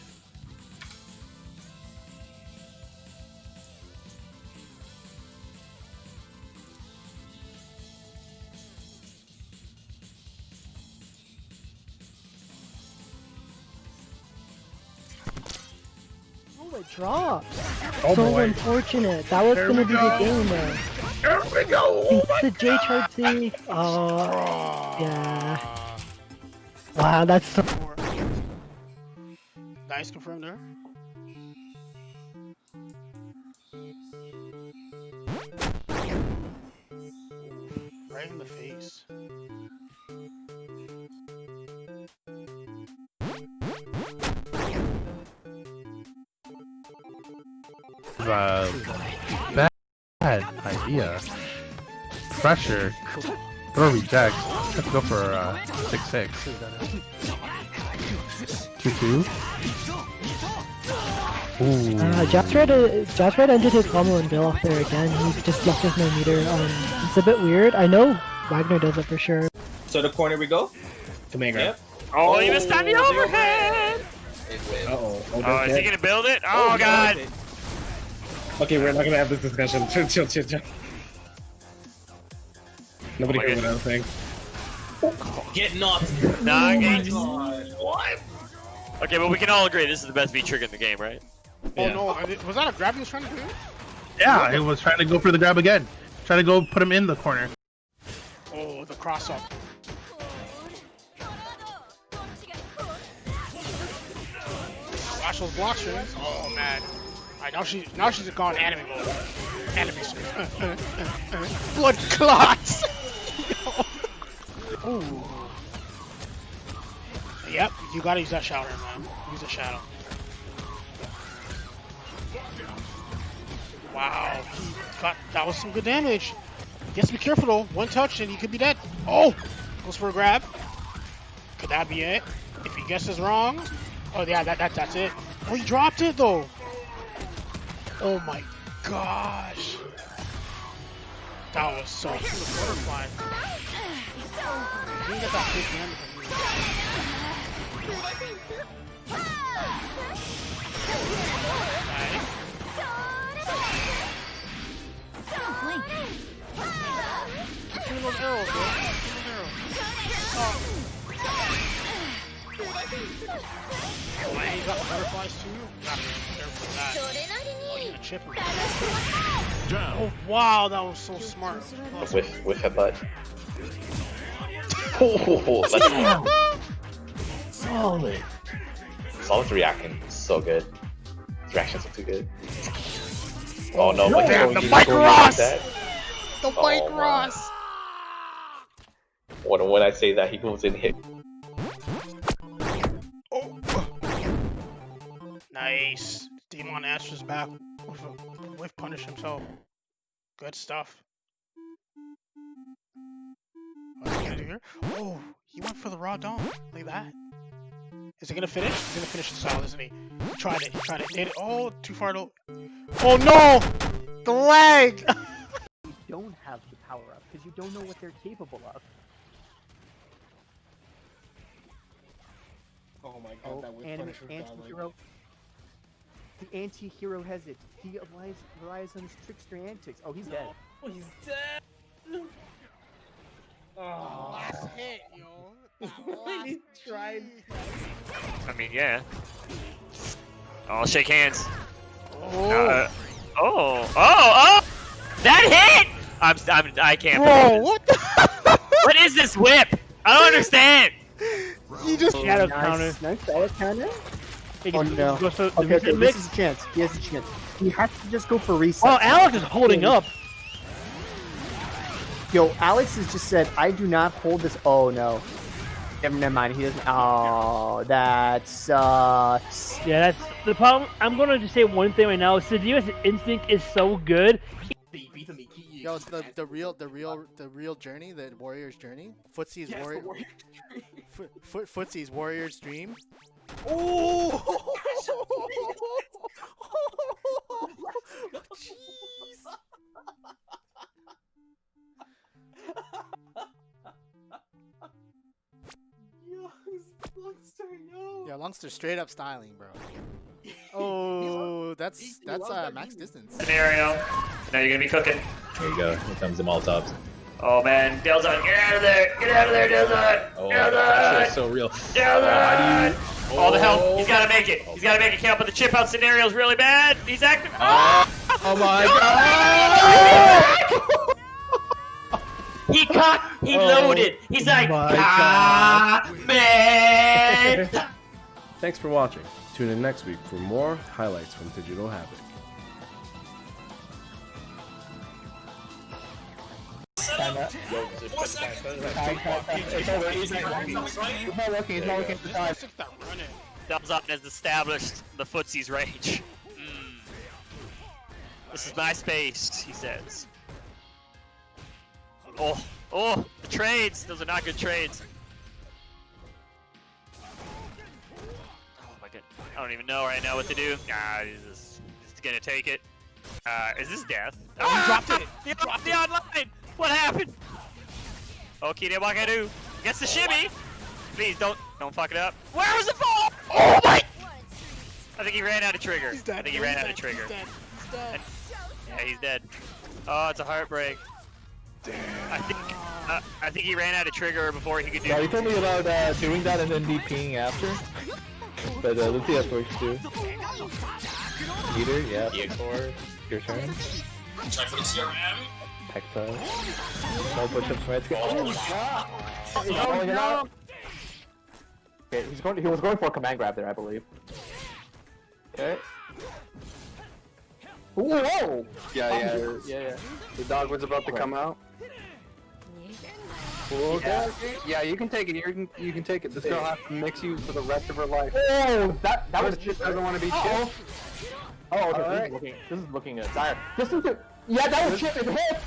Oh, it dropped. Oh, So boy. unfortunate. That was There gonna we be the go. game there. There we go. It's the J chart safe. Yeah. Wow, that's so. Nice confirmed there. Right in the face. Bad idea. Pressure. Throw reject. Let's go for 6-6. 2-2. Ooh. Josh Red ended his combo and Bill off there again. He just left with no meter. It's a bit weird. I know Wagner does it for sure. So the corner we go. Command grab. Yep. Oh, he missed on the overhead! Uh-oh. Oh, is he going to build it? Oh, God! Okay, we're not gonna have this discussion. Chill. Nobody cares what I'm saying. Get knocked. Nah, What? Okay, but we can all agree this is the best V-trigger in the game, right? Oh Yeah. no, was that a grab he was trying to do? Yeah, I was trying to go for the grab again. Trying to go put him in the corner. Oh, the cross up. Watch those block strings. Oh man. Alright, now she's gone anime mode. Anime strings. Blood clots! Ooh. Yep, you gotta use that shadow, man. Use the shadow. Wow, that was some good damage. He has to be careful though. One touch and he could be dead. Oh! Goes for a grab. Could that be it? If he guesses wrong. Oh yeah, that's it. Oh, he dropped it though. Oh my gosh. That was so cool. Butterfly. He didn't get that big damage. Shoot those arrows, bro. Shoot those arrows. Oh. Oh, and he got the butterflies too. You gotta be careful with that. Oh, you're gonna chip him. Oh wow, that was so smart. With her butt. Oh, that's Solid. Solid's reacting so good. His reactions are too good. Oh no, but Damn, the he's Mike going Ross! like that. The Mike Oh, man. Ross! When I say that, he goes in hit. Oh. Nice. Demon Astra's back with punish himself. Good stuff. What's he gonna do here? Oh, he went for the raw dome. Like that. Is he gonna finish? He's gonna finish the style, isn't he? He tried it. Did it. Oh, too far to. Oh no! The leg! don't have the power up because you don't know what they're capable of. Oh my god, that whip punish was anti-hero. The anti-hero has it. He relies on his trickster antics. Oh, he's dead. Oh, he's dead. Oh. Last hit, yo. He tried. I mean, yeah. Oh, shake hands. Oh. Oh! That hit! I can't. Bro, what the? What is this whip? I don't understand. He just Shadow counter. Nice shadow counter. Oh no. Okay, this is a chance. He has a chance. He has to just go for reset. Oh, Alex is holding up. Yo, Alex has just said, I do not hold this. Oh no. Never mind. He doesn't. Oh, that sucks. Yeah, that's the problem. I'm gonna just say one thing right now. Seduce Instinct is so good. Yo, it's the real journey, the warrior's journey. Footsie's warrior. Footsie's warrior's dream. Oh! Jeez! Yeah, Lungster straight up styling, bro. Oh, that's max distance. Scenario. Now you're gonna be cooking. There you go. Here comes the Molotovs. Oh man, Delzon, get out of there! Get out of there, Delzon! Oh, Delzon! that shit is so real. Delzon! All the help. He's gotta make it. He's gotta make it count, but the chip out scenario is really bad. He's active. Oh my god! He loaded. He's like, man. Thanks for watching. Tune in next week for more highlights from Digital Havoc. Delzon has established the footsie's range. This is my space, he says. Oh, the trades. Those are not good trades. Oh my god. I don't even know right now what to do. Nah, he's just gonna take it. Is this death? Oh, he dropped it. The online. What happened? Okay, what can I do? Gets the shimmy. Please don't fuck it up. Where was the ball? Oh my! I think he ran out of trigger. He's dead. I think he ran out of trigger. He's dead. Yeah, he's dead. Oh, it's a heartbreak. I think he ran out of trigger before he could do. Yeah, you told me about doing that and then DPing after. But let's see how it works too. Leader, yeah. EX4, your turn. Try for the CRM. Hector. Small push-ups, right? Oh no! Okay, he was going for a command grab there, I believe. Okay. Whoa! Yeah. The dog was about to come out. Okay. Yeah, you can take it. You can take it. This girl has to mix you for the rest of her life. Oh, that was just doesn't want to be chipped. Oh, okay. Right. This is looking dire. Yeah, that was chip. It hit.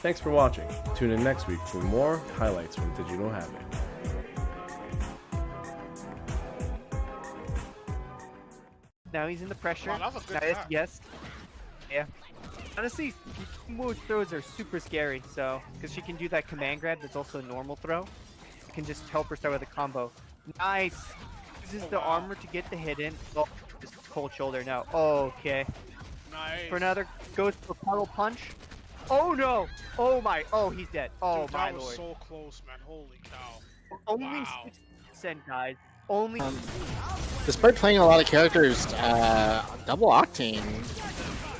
Thanks for watching. Tune in next week for more highlights from Digital Havoc. Now he's in the pressure. Wow, that was a good Nice, tap. yes. Yeah. Honestly, Kimo's throws are super scary, so because she can do that command grab that's also a normal throw. You can just help her start with a combo. Nice! Uses the armor to get the hit in. Oh, just cold shoulder now. Okay. Nice. For another, goes for puddle punch. Oh no! Oh my! Oh, he's dead. Oh Dude, my that was lord. so close, man. Holy cow. Only Wow. 6%, guys. Only. Despite playing a lot of characters, double octane,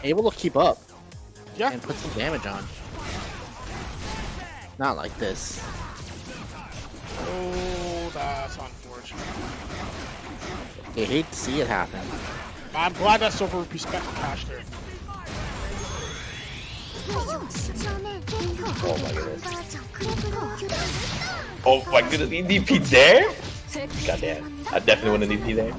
able to keep up. Yeah. And put some damage on. Not like this. Oh, that's unfortunate. You hate to see it happen. I'm glad that Silver Rupee spent the cash there. Oh my goodness. Oh my goodness, EDP there? Goddamn. I definitely want an EDP there.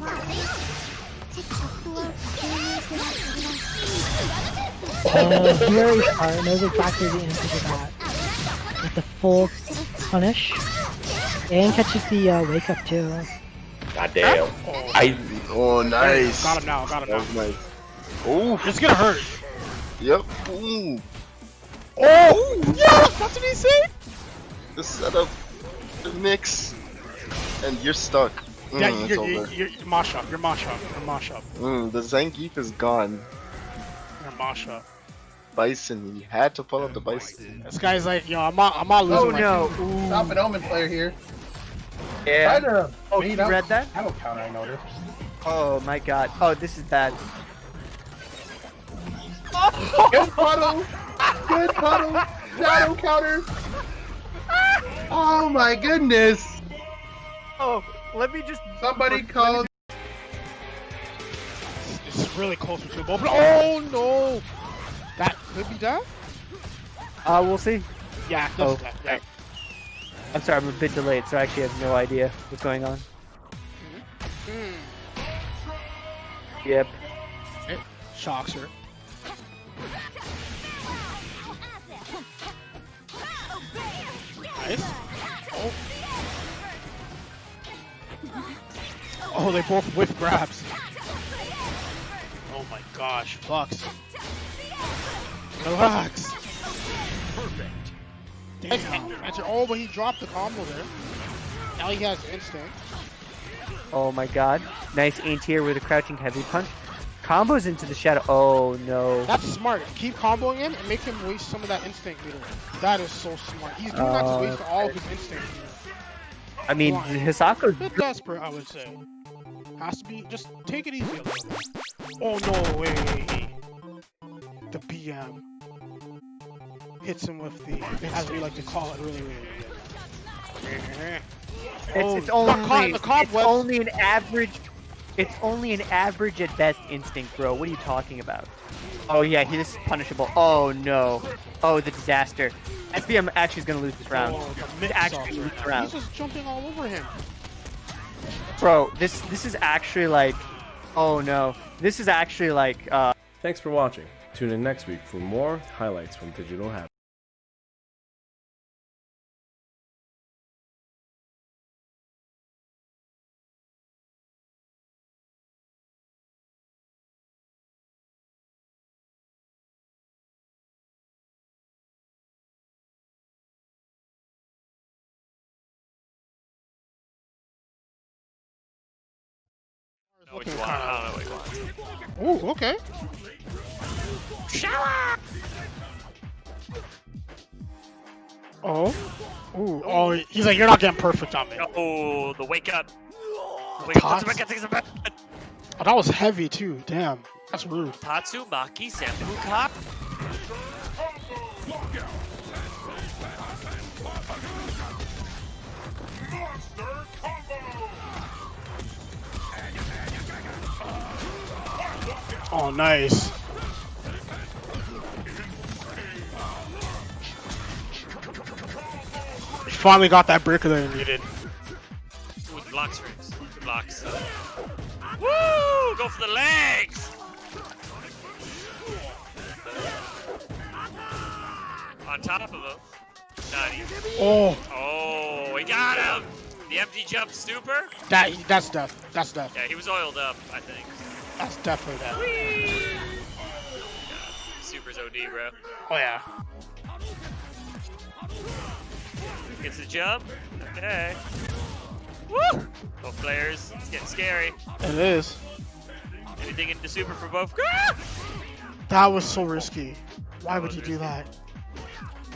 Very hard. Knows exactly the answer to that. With the full punish. And catches the wake up too. Goddamn. Oh, nice. Got him now. Got him now. Nice. Oh, It's gonna hurt. yep. Ooh. Oh! Yeah! That's what he said! The setup, the mix, and you're stuck. Yeah, it's you're over. mosh up. You're mosh up. You're mosh up. The Zangief is gone. You're mosh up. Bison, he had to pull up the Bison. This guy's like, yo, I'm not losing my no! team. Stop an Omen player here. Yeah. Try to Oh, bait you out read that? Shadow counter, I noticed. Oh my god. Oh, this is bad. Good puddle! Good puddle! Shadow counter! Oh my goodness! Oh, let me just. Somebody called. It's really close between both. Oh no! That could be that? We'll see. Yeah, Oh, that's that. Yeah. I'm sorry, I'm a bit delayed, so I actually have no idea what's going on. Yep. It shocks her. Nice. Oh. Oh, they both whiff grabs. Oh my gosh, Flux. Relax. Perfect. Damn. Oh, but he dropped the combo there. Now he has instinct. Oh my god. Nice anti-air with a crouching heavy punch. Combos into the shadow. Oh no. That's smart. Keep comboing in and make him waste some of that instinct meter. That is so smart. He's doing that to waste all of his instinct meter. I mean, Hisako's. A bit desperate, I would say. Has to be. Just take it easy a little bit. Oh no way. The BM hits him with the, as we like to call it, really. It's only an average. It's only an average at best instinct, bro. What are you talking about? Oh yeah, this is punishable. Oh no. Oh, the disaster. SBM actually is gonna lose this round. He's actually gonna lose this round. He's just jumping all over him. Bro, this is actually like, oh no. This is actually like. Thanks for watching. Tune in next week for more highlights from Digital Havoc. I don't know what you want. Ooh, okay. Shower! Oh. Ooh. Oh, he's like, you're not getting perfect on me. Oh, the wake up. Wake up. Oh, that was heavy too. Damn. That's rude. Tatsumaki Senpuka. Oh, nice. He finally got that breaker that he needed. With blocks, Riggs. Blocks. Woo! Go for the legs! On top of him. Nutty. Oh. Oh, we got him! The empty jump stupor? That's death. That's death. Yeah, he was oiled up, I think. That's definitely death. Yeah, Super's OD, bro. Oh, yeah. Gets the jump. Okay. Woo! Both players. It's getting scary. It is. Anything into super for both. That was so risky. Why would you do that?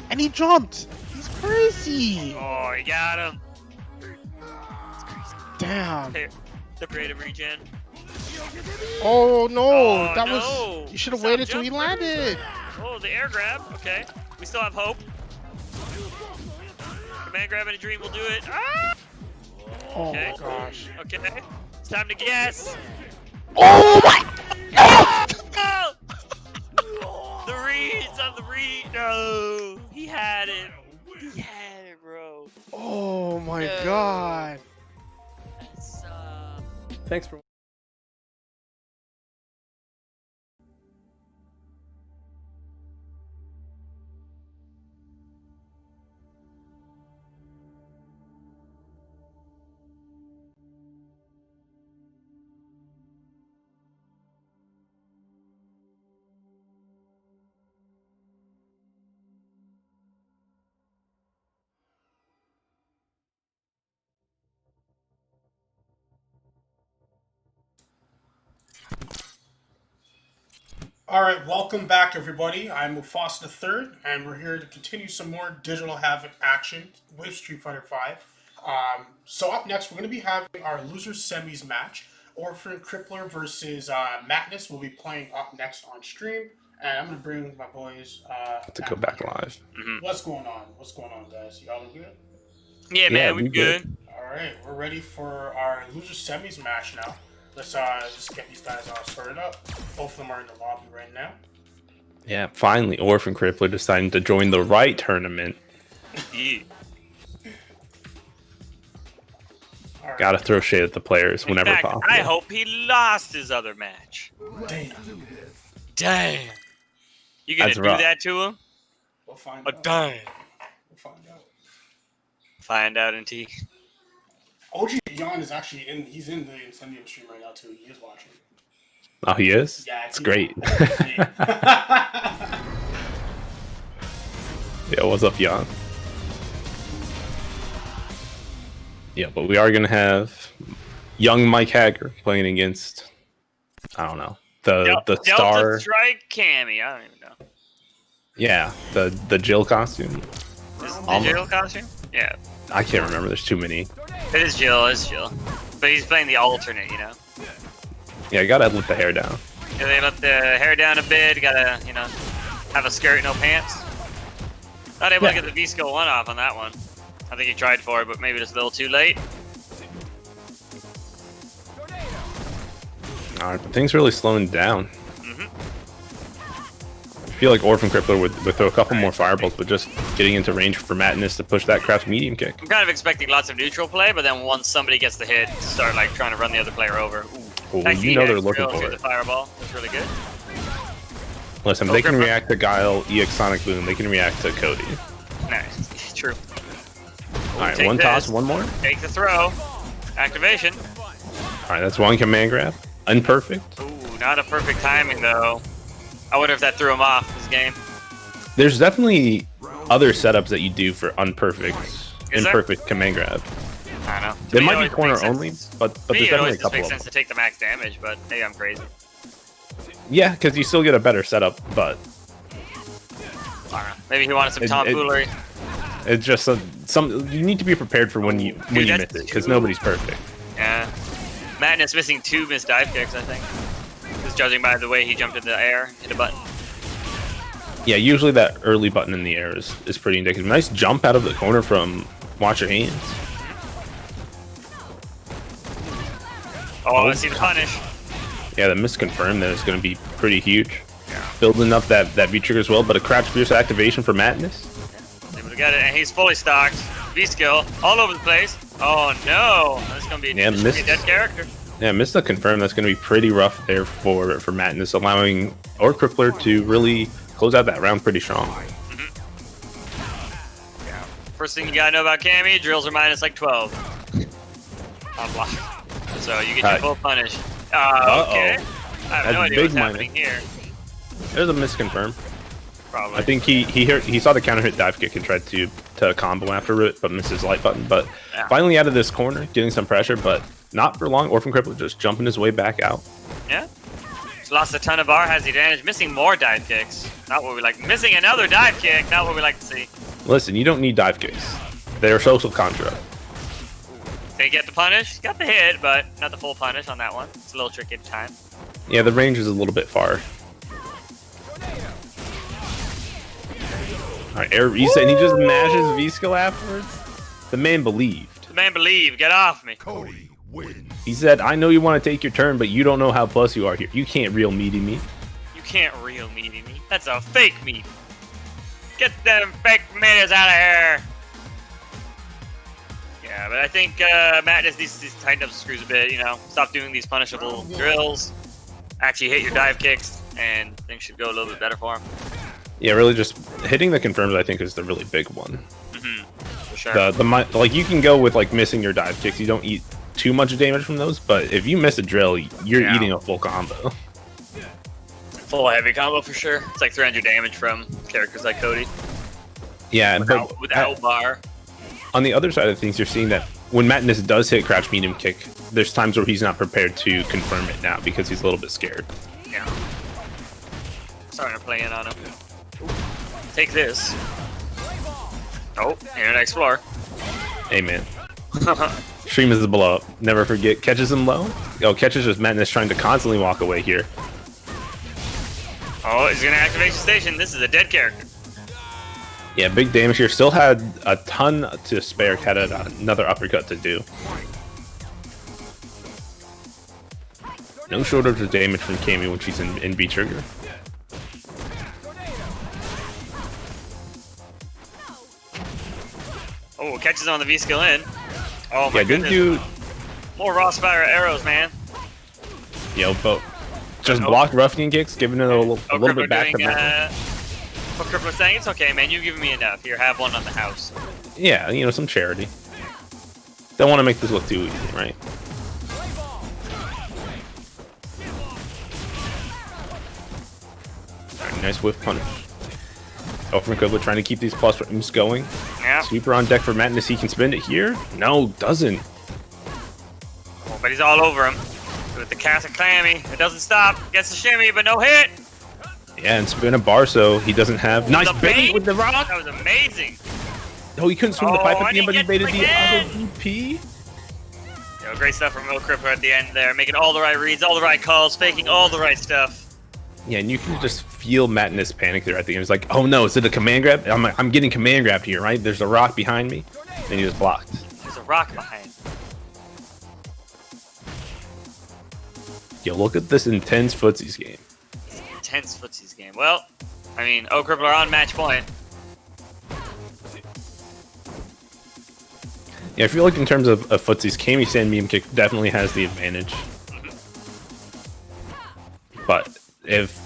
And he jumped. He's crazy. Oh, he got him. Damn. Here, the creative regen. Oh no, Oh, that no. was. You should have Stop waited till he jumping. landed. Oh, the air grab. Okay. We still have hope. Command grab and a dream will do it. Ah! Oh Okay. my gosh. Okay. It's time to guess. Oh my! Oh! The reads on the read. No. He had it. He had it, bro. Oh my No. god. That's, Thanks for Alright, welcome back everybody. I'm Mufasa III, and we're here to continue some more Digital Havoc action with Street Fighter V. So up next, we're going to be having our losers semis match. O.Crippler versus Madness will be playing up next on stream. And I'm going to bring my boys to go back live. What's going on? What's going on, guys? Y'all good? Yeah, man, we're good. Alright, we're ready for our losers semis match now. Let's just get these guys all started up. Both of them are in the lobby right now. Yeah, finally, O.Crippler deciding to join the right tournament. Yeah. Right. Gotta throw shade at the players whenever possible. I hope he lost his other match. Damn. You gonna do that to him? We'll find out. Damn. We'll find out. Find out in T. OG Yon is actually he's in the Incendium stream right now too. He is watching. Oh, he is? Yeah, it's great. Yeah, what's up, Jan? Yeah, but we are gonna have young Mike Hager playing against, I don't know, the star. Delta Strike Cammy. I don't even know. Yeah, the Jill costume. The Jill costume? Yeah. I can't remember. There's too many. It is Jill. It's Jill. But he's playing the alternate, you know. Yeah, you gotta let the hair down. Yeah, they let the hair down a bit. You gotta, you know, have a skirt, no pants. Not able to get the V-Skill 1 off on that one. I think he tried for it, but maybe just a little too late. Alright, but things really slowing down. I feel like O.Crippler would throw a couple more fireballs, but just getting into range for Madness to push that crouch medium kick. I'm kind of expecting lots of neutral play, but then once somebody gets the hit, start like trying to run the other player over. Ooh, you know they're looking for it. The fireball. That's really good. Listen, they can react to Guile, EX Sonic Boom. They can react to Cody. Nice. True. Alright, one toss, one more. Take the throw. Activation. Alright, that's one command grab. Unperfect. Ooh, not a perfect timing though. I wonder if that threw him off this game. There's definitely other setups that you do for imperfect command grab. I don't know. They might be corner only, but there's definitely a couple makes of them. sense to take the max damage, but maybe I'm crazy. Yeah, because you still get a better setup, but I don't know. Maybe he wanted some tomfoolery. It's just you need to be prepared for when you miss it, because nobody's perfect. Yeah. Madness missing 2 missed dive kicks, I think. Just judging by the way he jumped in the air, hit a button. Yeah, usually that early button in the air is pretty indicative. Nice jump out of the corner from Watch Your Hands. Oh, I see the punish. Yeah, the misconfirm there is going to be pretty huge. Yeah. Building up that V-trigger as well, but a crouch fierce activation for Madness. Able to get it, and he's fully stocked. V-skill all over the place. Oh no, that's going to be a dead character. Yeah, missed the confirm. That's going to be pretty rough there for Madness, allowing O.Crippler to really close out that round pretty strong. Yeah. First thing you gotta know about Cammy, drills are minus like 12 on block. So you get your full punish. Okay. I have no idea what's happening here. There's a misconfirm. Probably. I think he saw the counter hit dive kick and tried to combo after it, but missed his light button. But finally out of this corner, getting some pressure, but not for long. O.Crippler just jumping his way back out. Yeah. He's lost a ton of bar, has the advantage, missing more dive kicks. Not what we like. Missing another dive kick, not what we like to see. Listen, you don't need dive kicks. They're social construct. They get the punish, got the hit, but not the full punish on that one. It's a little tricky at the time. Yeah, the range is a little bit far. Alright, air reset, and he just mashes V-skill afterwards. The man believed. The man believed. Get off me. Cody wins. He said, I know you want to take your turn, but you don't know how plus you are here. You can't real meaty me. You can't real meaty me. That's a fake meat. Get them fake meaties out of here. Yeah, but I think Madness needs to tighten up the screws a bit, you know. Stop doing these punishable drills. Actually hit your dive kicks, and things should go a little bit better for him. Yeah, really just hitting the confirms, I think, is the really big one. For sure. Like, you can go with, like, missing your dive kicks. You don't eat too much damage from those, but if you miss a drill, you're eating a full combo. Full heavy combo for sure. It's like 300 damage from characters like Cody. Yeah, without bar. On the other side of things, you're seeing that when Madness does hit crouch medium kick, there's times where he's not prepared to confirm it now because he's a little bit scared. Yeah. starting to play in on him. Take this. Oh, Internet Explorer. Hey, man. Stream is the blow up. Never forget. Catches him low. Oh, catches just Madness trying to constantly walk away here. Oh, he's gonna activate the station. This is a dead character. Yeah, big damage here. Still had a ton to spare. Had another uppercut to do. No shortage of damage from Cammy when she's in B trigger. Oh, catches on the V skill in. Oh my Yeah, didn't goodness. do. More raw spire arrows, man. Yo, but just blocked ruffian kicks, giving it a little bit back to back. O.Crippler saying it's okay, man. You've given me enough. Here, have one on the house. Yeah, you know, some charity. Don't want to make this look too easy, right? Alright, nice whiff punish. O.Crippler trying to keep these plus frames going. Yeah. Sweeper on deck for Madness. He can spin it here. No, doesn't. Oh, but he's all over him. With the cast of Clammy. It doesn't stop. Gets the shimmy, but no hit. Yeah, and spin a bar, so he doesn't have. Nice bait with the rock. That was amazing. Oh, he couldn't swing the pipe at and the end, but he gets baited him the again. auto DP. Yo, great stuff from O.Crippler at the end there. Making all the right reads, all the right calls, faking all the right stuff. Yeah, and you can just feel Madness panic there at the end. It's like, oh no, is it a command grab? I'm getting command grabbed here, right? There's a rock behind me, and he just blocked. There's a rock behind. Yo, look at this intense footsies game. It's an intense footsies game. Well, I mean, O.Crippler on match point. Yeah, I feel like in terms of footsies, Cammy Sand Meme Kick definitely has the advantage. But if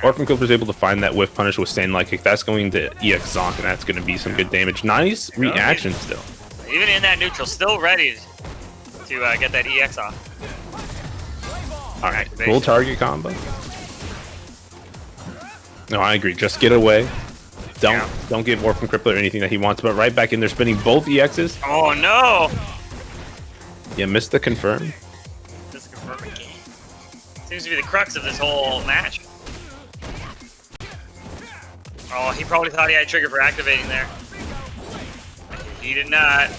O.Crippler is able to find that whiff punish with Sand Light Kick, that's going to EX Zonk, and that's going to be some good damage. Nice reaction still. Even in that neutral, still ready to get that EX off. Alright, full target combo. No, I agree. Just get away. Don't give O.Crippler anything that he wants, but right back in there spinning both EXs. Oh no! Yeah, missed the confirm. Just confirm again. Seems to be the crux of this whole match. Oh, he probably thought he had trigger for activating there. He did not.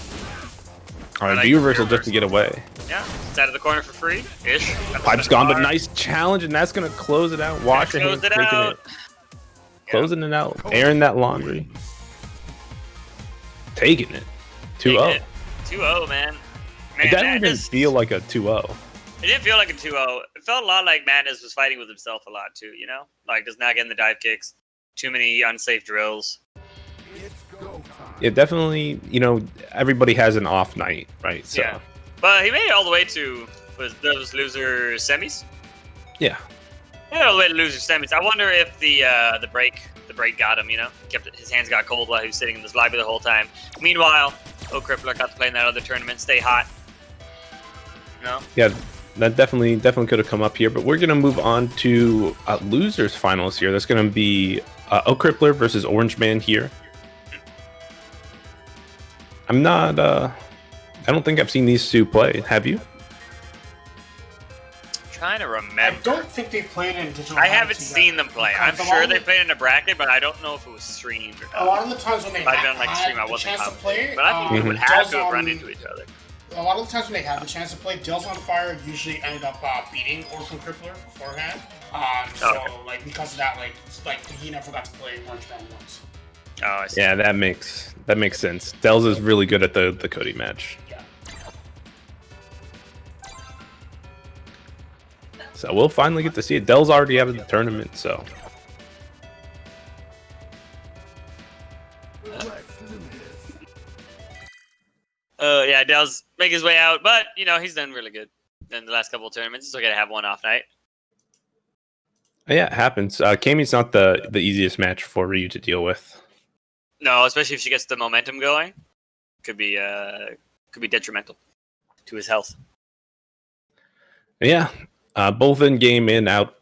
Alright, V reversal just to get away. Yeah, it's out of the corner for free. Ish. Pipe's gone, but nice challenge, and that's gonna close it out. Wash your hands, Close it taking out. it. Closing it out, airing that laundry. Taking it. 2-0. 2-0, man. It definitely didn't feel like a 2-0. It didn't feel like a 2-0. It felt a lot like Madness was fighting with himself a lot too, you know? Like just not getting the dive kicks, too many unsafe drills. Yeah, definitely, you know, everybody has an off night, right? So Yeah. But he made it all the way to those loser semis. yeah. Yeah, all the way to loser semis. I wonder if the break got him, you know? Kept his hands got cold while he was sitting in this lobby the whole time. Meanwhile, O.Crippler got to play in that other tournament, stay hot. No? Yeah, that definitely could have come up here, but we're gonna move on to losers finals here. That's gonna be O.Crippler versus OrangeMan here. I'm not I don't think I've seen these two play. Have you? Trying to I remember. don't think they played in digital. I haven't seen them play. I'm Because a sure lot they of played in a bracket, but I don't know if it was streamed or not. A lot of the times when they If I'd been on like had stream, I the wasn't chance to commentating. play, But I think we would have to have run Delzon- into each other. A lot of the times when they had the chance to play, DelzonFire usually ended up beating O.Crippler beforehand. So like because of that, like he never got to play OrangeMan once. Oh, I see. Yeah, that makes sense. Delz is really good at the Cody match. Yeah. So we'll finally get to see it. Del's already out of the tournament, so. Yeah, Dell's make his way out, but you know he's done really good in the last couple of tournaments. He's okay to have one off night. Yeah, it happens. Cammy's not the easiest match for Ryu to deal with. No, especially if she gets the momentum going, could be detrimental to his health. Yeah, both in game in out.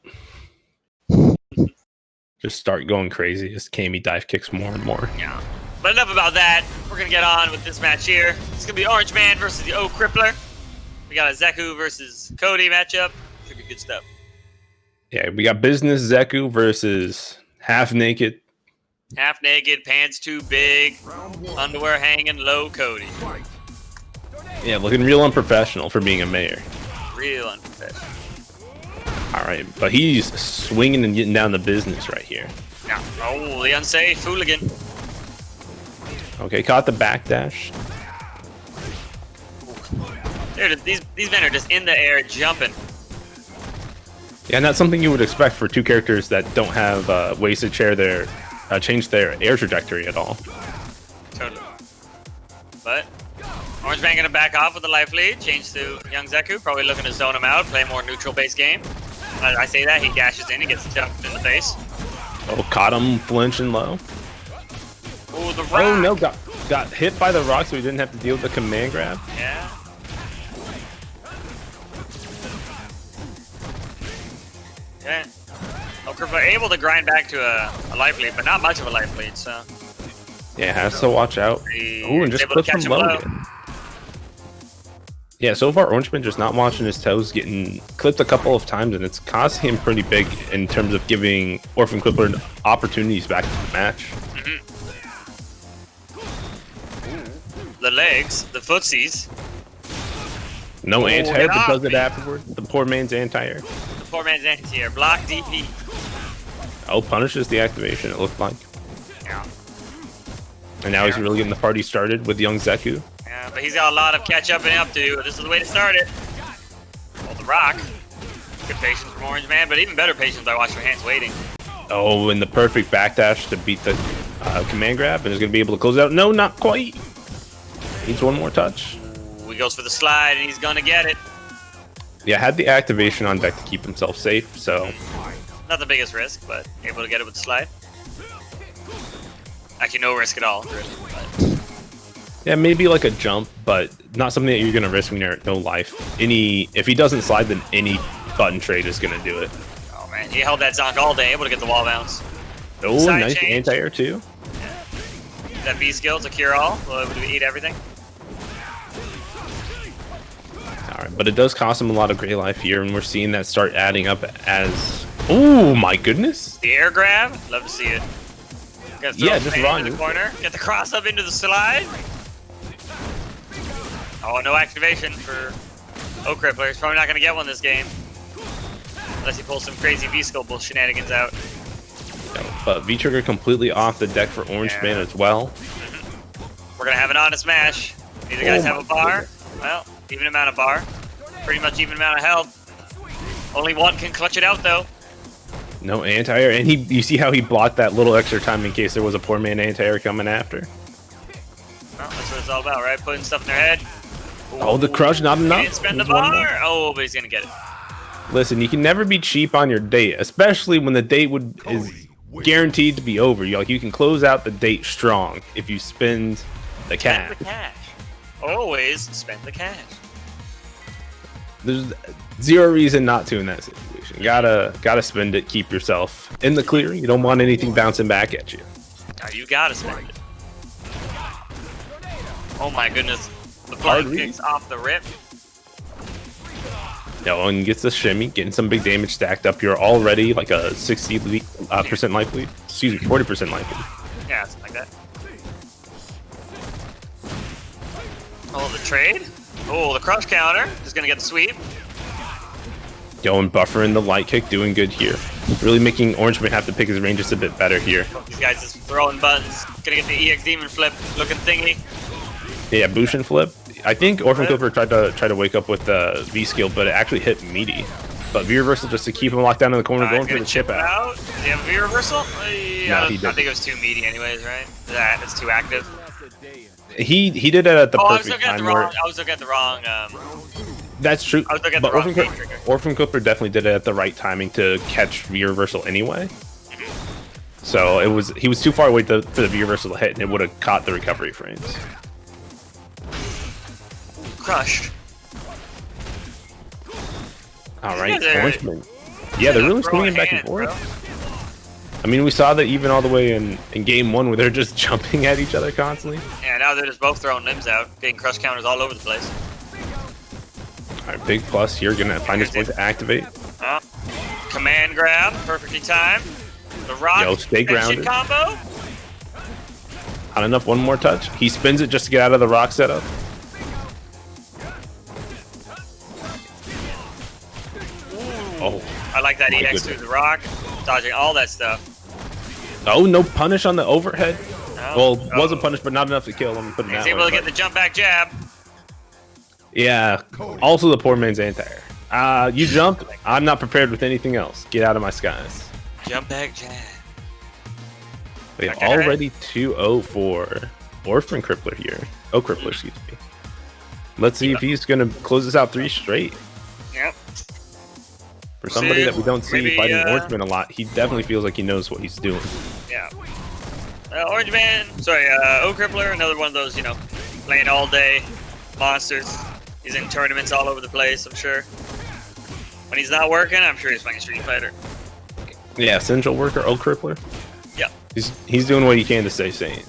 Just start going crazy. Just Cammy dive kicks more and more. Yeah. But enough about that. We're going to get on with this match here. It's going to be OrangeMan versus the O.Crippler. We got a Zeku versus Cody matchup. Should be good stuff. Yeah, we got Business Zeku versus Half Naked. Half naked, pants too big, underwear hanging low, Cody. Yeah, looking real unprofessional for being a mayor. Real unprofessional. All right, but he's swinging and getting down the business right here. Now, oh, the unsafe hooligan. Okay, caught the backdash. Dude, these men are just in the air jumping. Yeah, and that's something you would expect for two characters that don't have ways to change their air trajectory at all. Totally. But OrangeMan gonna back off with the life lead, change to young Zeku, probably looking to zone him out, play a more neutral-based game. As I say that, he dashes in, he gets jumped in the face. Oh, caught him flinching low. Oh, the rock! Oh no, got hit by the rock, so he didn't have to deal with the command grab. Yeah. Okay. O.Crippler able to grind back to a life lead, but not much of a life lead, so. Yeah, has to watch out. Oh, and just clip him low again. Yeah, so far OrangeMan just not watching his toes, getting clipped a couple of times, and it's costing him pretty big in terms of giving O.Crippler opportunities back in the match. The legs, the footsies. No anti-air, but does it afterward. The poor man's anti-air. The poor man's anti-air. Block DP. Oh, punishes the activation, it looked like. Yeah. And now he's really getting the party started with young Zeku. Yeah, but he's got a lot of catch-up and up to do. This is the way to start it. Oh, the rock. Good patience from OrangeMan, but even better patience by watching your hands waiting. Oh, and the perfect backdash to beat the command grab, and he's going to be able to close out. No, not quite. Needs one more touch. Ooh, he goes for the slide, and he's going to get it. Yeah, had the activation on deck to keep himself safe, so... Not the biggest risk, but able to get it with the slide. Actually, no risk at all, really. But... Yeah, maybe like a jump, but not something that you're going to risk when you're at no life. If he doesn't slide, then any button trade is going to do it. Oh, man, he held that zonk all day, able to get the wall bounce. Oh, Side nice change. anti-air, too. Yeah. That B skill to cure all, so able to eat everything. Alright, but it does cost him a lot of gray life here, and we're seeing that start adding up as... Oh my goodness! The air grab, love to see it. Yeah, just run. In the corner, get the cross up into the slide. Oh, no activation for O.Crippler. He's probably not going to get one this game. Unless he pulls some crazy V-Skull shenanigans out. But V-Trigger completely off the deck for OrangeMan as well. We're going to have an honest match. These guys have a bar. Well, even amount of bar. Pretty much even amount of health. Only one can clutch it out, though. No anti-air, and you see how he blocked that little extra time in case there was a poor man anti-air coming after. Well, that's what it's all about, right? Putting stuff in their head. Ooh. Oh, the crush, not enough. He didn't spend the bar. Oh, but he's going to get it. Listen, you can never be cheap on your date, especially when the date is guaranteed to be over. You can close out the date strong if you spend the cash. Spend the cash. Always spend the cash. There's zero reason not to in that situation. Gotta spend it. Keep yourself in the clear. You don't want anything bouncing back at you. Now you gotta spend it. Oh my goodness! The flying kicks off the rip. No one gets the shimmy, getting some big damage stacked up. You're already like a 60% life lead. Excuse me, 40% life lead. Yeah, something like that. Oh, the trade. Oh, the crush counter is gonna get the sweep. Going buffering the light kick, doing good here. Really making OrangeMan have to pick his range just a bit better here. These guys just throwing buttons. Gonna get the EX Demon Flip looking thingy. Yeah, Bushin flip. I think O.Crippler tried to wake up with the V skill, but it actually hit meaty. But V reversal just to keep him locked down in the corner, going for the chip out. Does he have a V reversal? No, he didn't. I think it was too meaty, anyways, right? That's too active. He did it at the perfect time. I was looking at the wrong. That's true. I was looking at but the wrong game trigger. O.Crippler definitely did it at the right timing to catch V reversal anyway. So he was too far away for the V reversal to hit, and it would have caught the recovery frames. Crushed. All right, OrangeMan. Yeah, they're really swinging back and forth. I mean, we saw that even all the way in game one where they're just jumping at each other constantly. Yeah, now they're just both throwing limbs out, getting crush counters all over the place. All right, big plus here, gonna find his way to activate. Command grab, perfectly timed. The rock Yo, stay extension grounded. combo. Not enough, one more touch. He spins it just to get out of the rock setup. Oh, I like that my EX goodness. through the rock, dodging all that stuff. Oh, no punish on the overhead. Oh, Well, wasn't punished, but not enough to kill. Let me put it He's that able way. to get the jump back jab. Yeah, also the poor man's anti-air. You jumped. I'm not prepared with anything else. Get out of my skies. Jump back jab. They Okay. already 2-0 for O.Crippler here. O.Crippler, excuse me. Let's see if he's going to close this out 3 straight. Yep. For somebody that we don't see Maybe, fighting OrangeMan a lot, he definitely feels like he knows what he's doing. Yeah. OrangeMan, sorry, O.Crippler, another one of those, you know, playing all day monsters. He's in tournaments all over the place, I'm sure. When he's not working, I'm sure he's playing Street Fighter. Yeah, essential worker O.Crippler. Yeah. He's doing what he can to stay sane.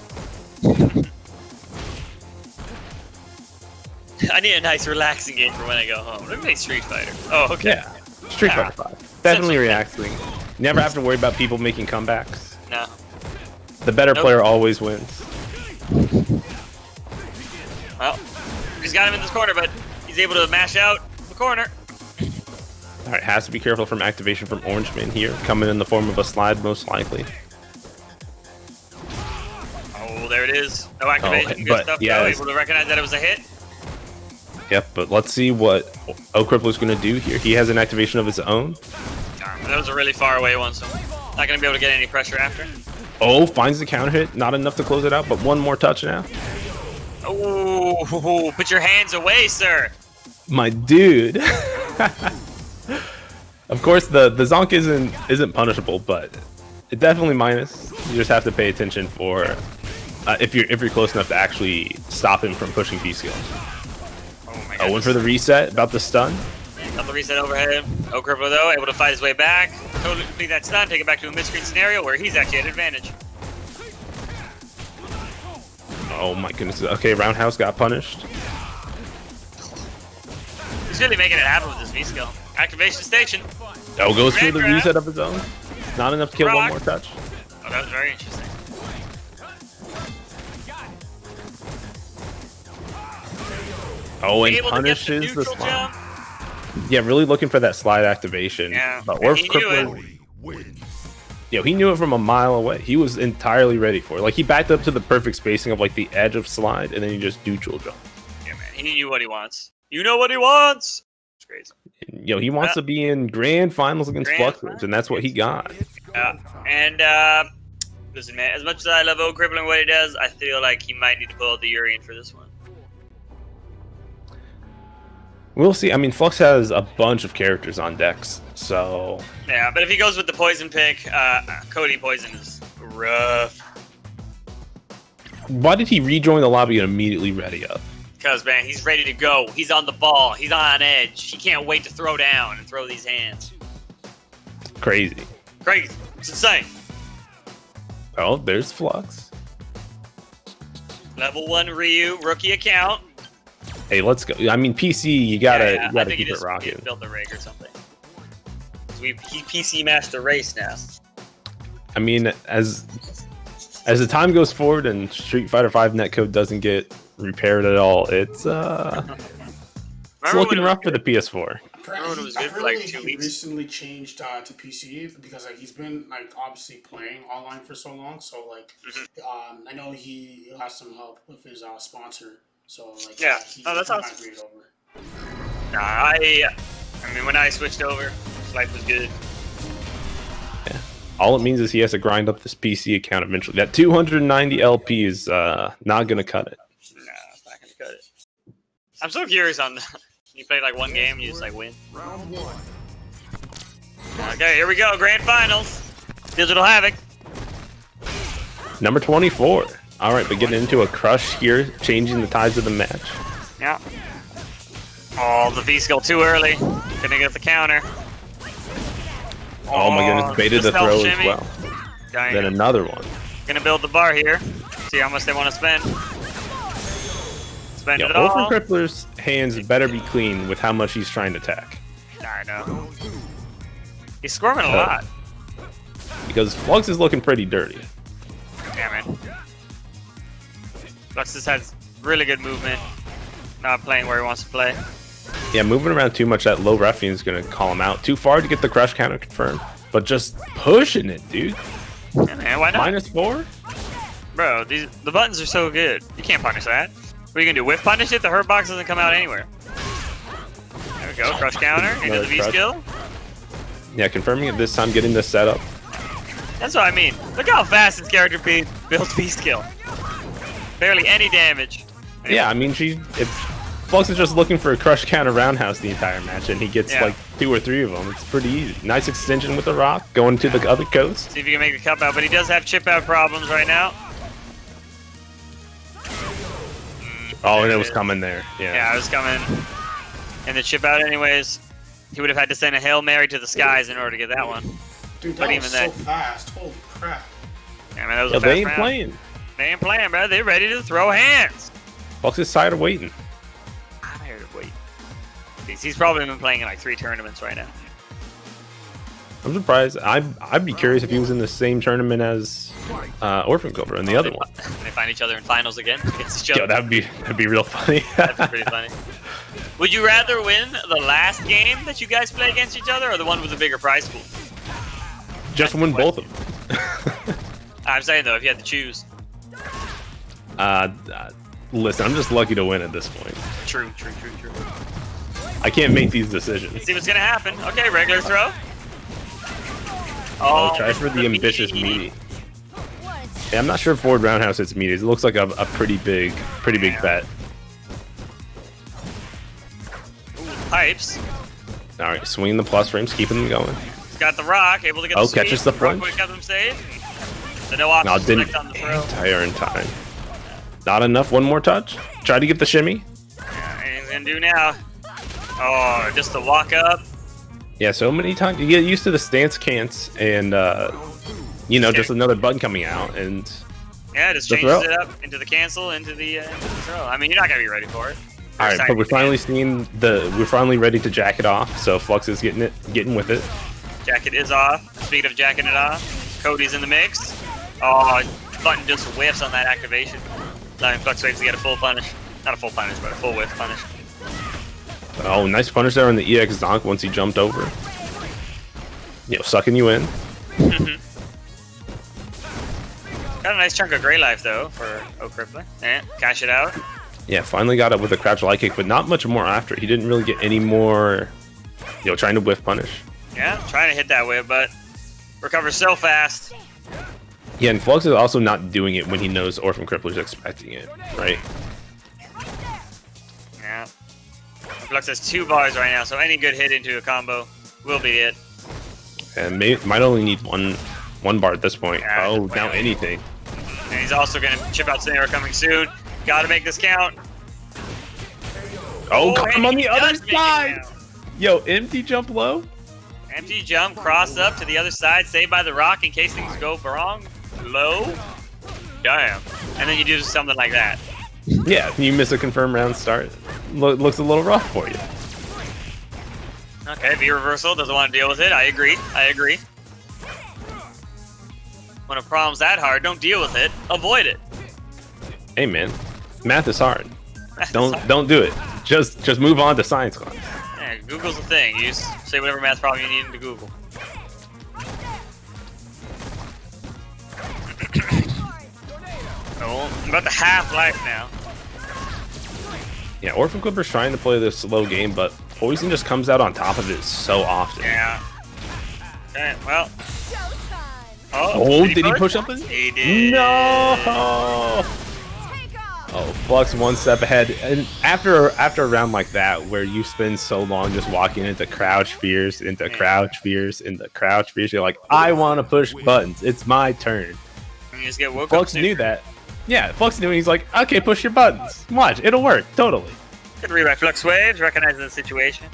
I need a nice relaxing game for when I go home. Let me play Street Fighter. Oh, okay. Yeah. Street Fighter 5. Definitely relaxing. Never have to worry about people making comebacks. No. The better player always wins. Well, he's got him in this corner, but he's able to mash out the corner. Alright, has to be careful from activation from OrangeMan here. Coming in the form of a slide, most likely. Oh, there it is. No activation. Good but, stuff, yeah, though. it's- Able to recognize that it was a hit. Yep, but let's see what O.Crippler's going to do here. He has an activation of his own. That was a really far away one, so not going to be able to get any pressure after. Oh, finds the counter hit. Not enough to close it out, but one more touch now. Oh, put your hands away, sir. My dude. Of course, the zonk isn't punishable, but it definitely minus. You just have to pay attention for if you're close enough to actually stop him from pushing B skill. Oh, went for the reset, about the stun. Got the reset overhead. O.Crippler, though, able to fight his way back. Totally complete that stun, take it back to a mid-screen scenario where he's actually at advantage. Oh my goodness. Okay, Roundhouse got punished. He's really making it happen with this V-skill. Activation station. Oh, goes for Red the grab. reset of his own. Not enough to kill one Rock. more touch. Oh, that was very interesting. Oh, and Able to get the punishes the neutral slide. jump. Yeah, really looking for that slide activation. Yeah, But and he knew O.Crippler, yo, he knew it from a mile away. He was entirely ready for it. Like, he backed up to the perfect spacing of, like, the edge of slide, and then he just neutral jump. Yeah, man, he knew what he wants. You know what he wants. It's crazy. Yo, he wants to be in grand finals against Grand FluxWaveZ, and that's what he got. And, listen, man, as much as I love O.Crippler and what he does, I feel like he might need to pull out the Urian for this one. We'll see. I mean, Flux has a bunch of characters on decks, so... Yeah, but if he goes with the poison pick, Cody Poison is rough. Why did he rejoin the lobby and immediately ready up? Because, man, he's ready to go. He's on the ball. He's on edge. He can't wait to throw down and throw these hands. Crazy. Crazy. It's insane. Oh, there's Flux. Level 1 Ryu, rookie account. Hey, let's go. I mean, PC, you gotta I think keep he it just rocking. built the rig or something. He PC matched the race now. I mean, as the time goes forward and Street Fighter V netcode doesn't get repaired at all, it's looking rough for the PS4. It was good for like 2 He weeks. recently changed to PC because like he's been like obviously playing online for so long. So like, I know he has some help with his sponsor. So like, Yeah. he Oh, that's awesome. migrated over. Nah, I mean, when I switched over, life was good. All it means is he has to grind up this PC account eventually. That 290 LP is not gonna cut it. Nah, it's not gonna cut it. I'm so curious on you play like one game, you just like win. Okay, here we go, grand finals. Digital Havoc. Number 24. All right, but getting into a crush here, changing the tides of the match. Yeah. Oh, the V-skill too early. Gonna get the counter. Oh my goodness, baited the stealth throw as shimmy. well. Dang. Then another one. Gonna build the bar here. See how much they want to spend. Spend Yeah, it all. O.Crippler's hands better be clean with how much he's trying to attack. I know. He's squirming a lot. Because Flux is looking pretty dirty. Yeah, man. Flux just has really good movement. Not playing where he wants to play. Yeah, moving around too much, that low ruffian is going to call him out. Too far to get the crush counter confirmed. But just pushing it, dude. Yeah, man, why not? -4? Bro, the buttons are so good. You can't punish that. What are you going to do? Whiff punish it? The hurt box doesn't come out anywhere. There we go. Crush counter into the V skill. Yeah, confirming it this time, getting this set up. That's what I mean. Look how fast his character builds V skill. Barely any damage. Anyway. Yeah, I mean, if Flux is just looking for a crush counter roundhouse the entire match, and he gets like 2 or 3 of them. It's pretty easy. Nice extension with the rock, going to the other coast. See if he can make the cup out, but he does have chip out problems right now. Oh, and it was coming there. Yeah, it was coming. And the chip out anyways. He would have had to send a Hail Mary to the skies in order to get that one. Dude, that was so fast. Holy crap. Yeah, man, that was a fast they ain't round. playing. They ain't playing, bro. They're ready to throw hands. Flux is tired of waiting. I'm tired of waiting. He's probably been playing in like 3 tournaments right now. I'm surprised. I'd be curious if he was in the same tournament as OrangeMan in the other one. They find each other in finals again against each other. Yo, that'd be real funny. That'd be pretty funny. Would you rather win the last game that you guys play against each other, or the one with the bigger prize pool? Just win both of them. I'm saying though, if you had to choose. Listen, I'm just lucky to win at this point. True. I can't make these decisions. Let's see what's gonna happen. Okay, regular throw. Oh, try for the ambitious meaty. Yeah, I'm not sure if forward roundhouse hits meaty. It looks like a pretty big bet. Pipes. All right, swinging the plus frames, keeping them going. He's got the rock, able to get the sweep. Catches the flinch. Got them saved. So no options select on the throw. Entire in time. Not enough. One more touch. Try to get the shimmy. Yeah, and he's gonna do now. Oh, just the walk up. Yeah, so many times you get used to the stance cants and just another button coming out and yeah, just changes it up into the cancel, into the throw. I mean, you're not gonna be ready for it. All right, but we're finally ready to jack it off. So Flux is getting with it. Jacket is off. Speaking of jacking it off, Cody's in the mix. Oh, button just whiffs on that activation. Allowing FluxWaveZ to get a full punish. Not a full punish, but a full whiff punish. Oh, nice punish there on the EX donk once he jumped over. Sucking you in. Got a nice chunk of gray life though for O.Crippler. Yeah, cash it out. Yeah, finally got it with a crouch light kick, but not much more after. He didn't really get any more, trying to whiff punish. Yeah, trying to hit that whip, but recovers so fast. Yeah, and Flux is also not doing it when he knows O.Crippler's expecting it, right? Yeah. Flux has 2 bars right now, so any good hit into a combo will be it. And might only need one bar at this point. Yeah, oh, now anything. And he's also going to chip out Snare coming soon. Gotta make this count. Oh, come on the other side! Yo, empty jump low. Empty jump, cross up to the other side, saved by the rock in case things go wrong. Low. Damn. And then you do something like that. Yeah, you miss a confirmed round start. Looks a little rough for you. Okay, V reversal, doesn't want to deal with it. I agree. When a problem's that hard, don't deal with it. Avoid it. Hey man, math is hard. Don't do it. Just move on to science class. Yeah, Google's the thing. You just say whatever math problem you need into Google. Oh, I'm about to half life now. Yeah, OrangeMan's trying to play this slow game, but Poison just comes out on top of it so often. Yeah. Okay, well. Oh, did he push up? He did. No! Oh, Flux one step ahead. And after a round like that, where you spend so long just walking into crouch fears, into crouch fears, into crouch fears, you're like, I want to push buttons. It's my turn. And you just get woke Flux up knew that. Yeah, Flux knew, and he's like, okay, push your buttons. Watch, it'll work. Totally. Good read by FluxWaveZ, recognizing the situation.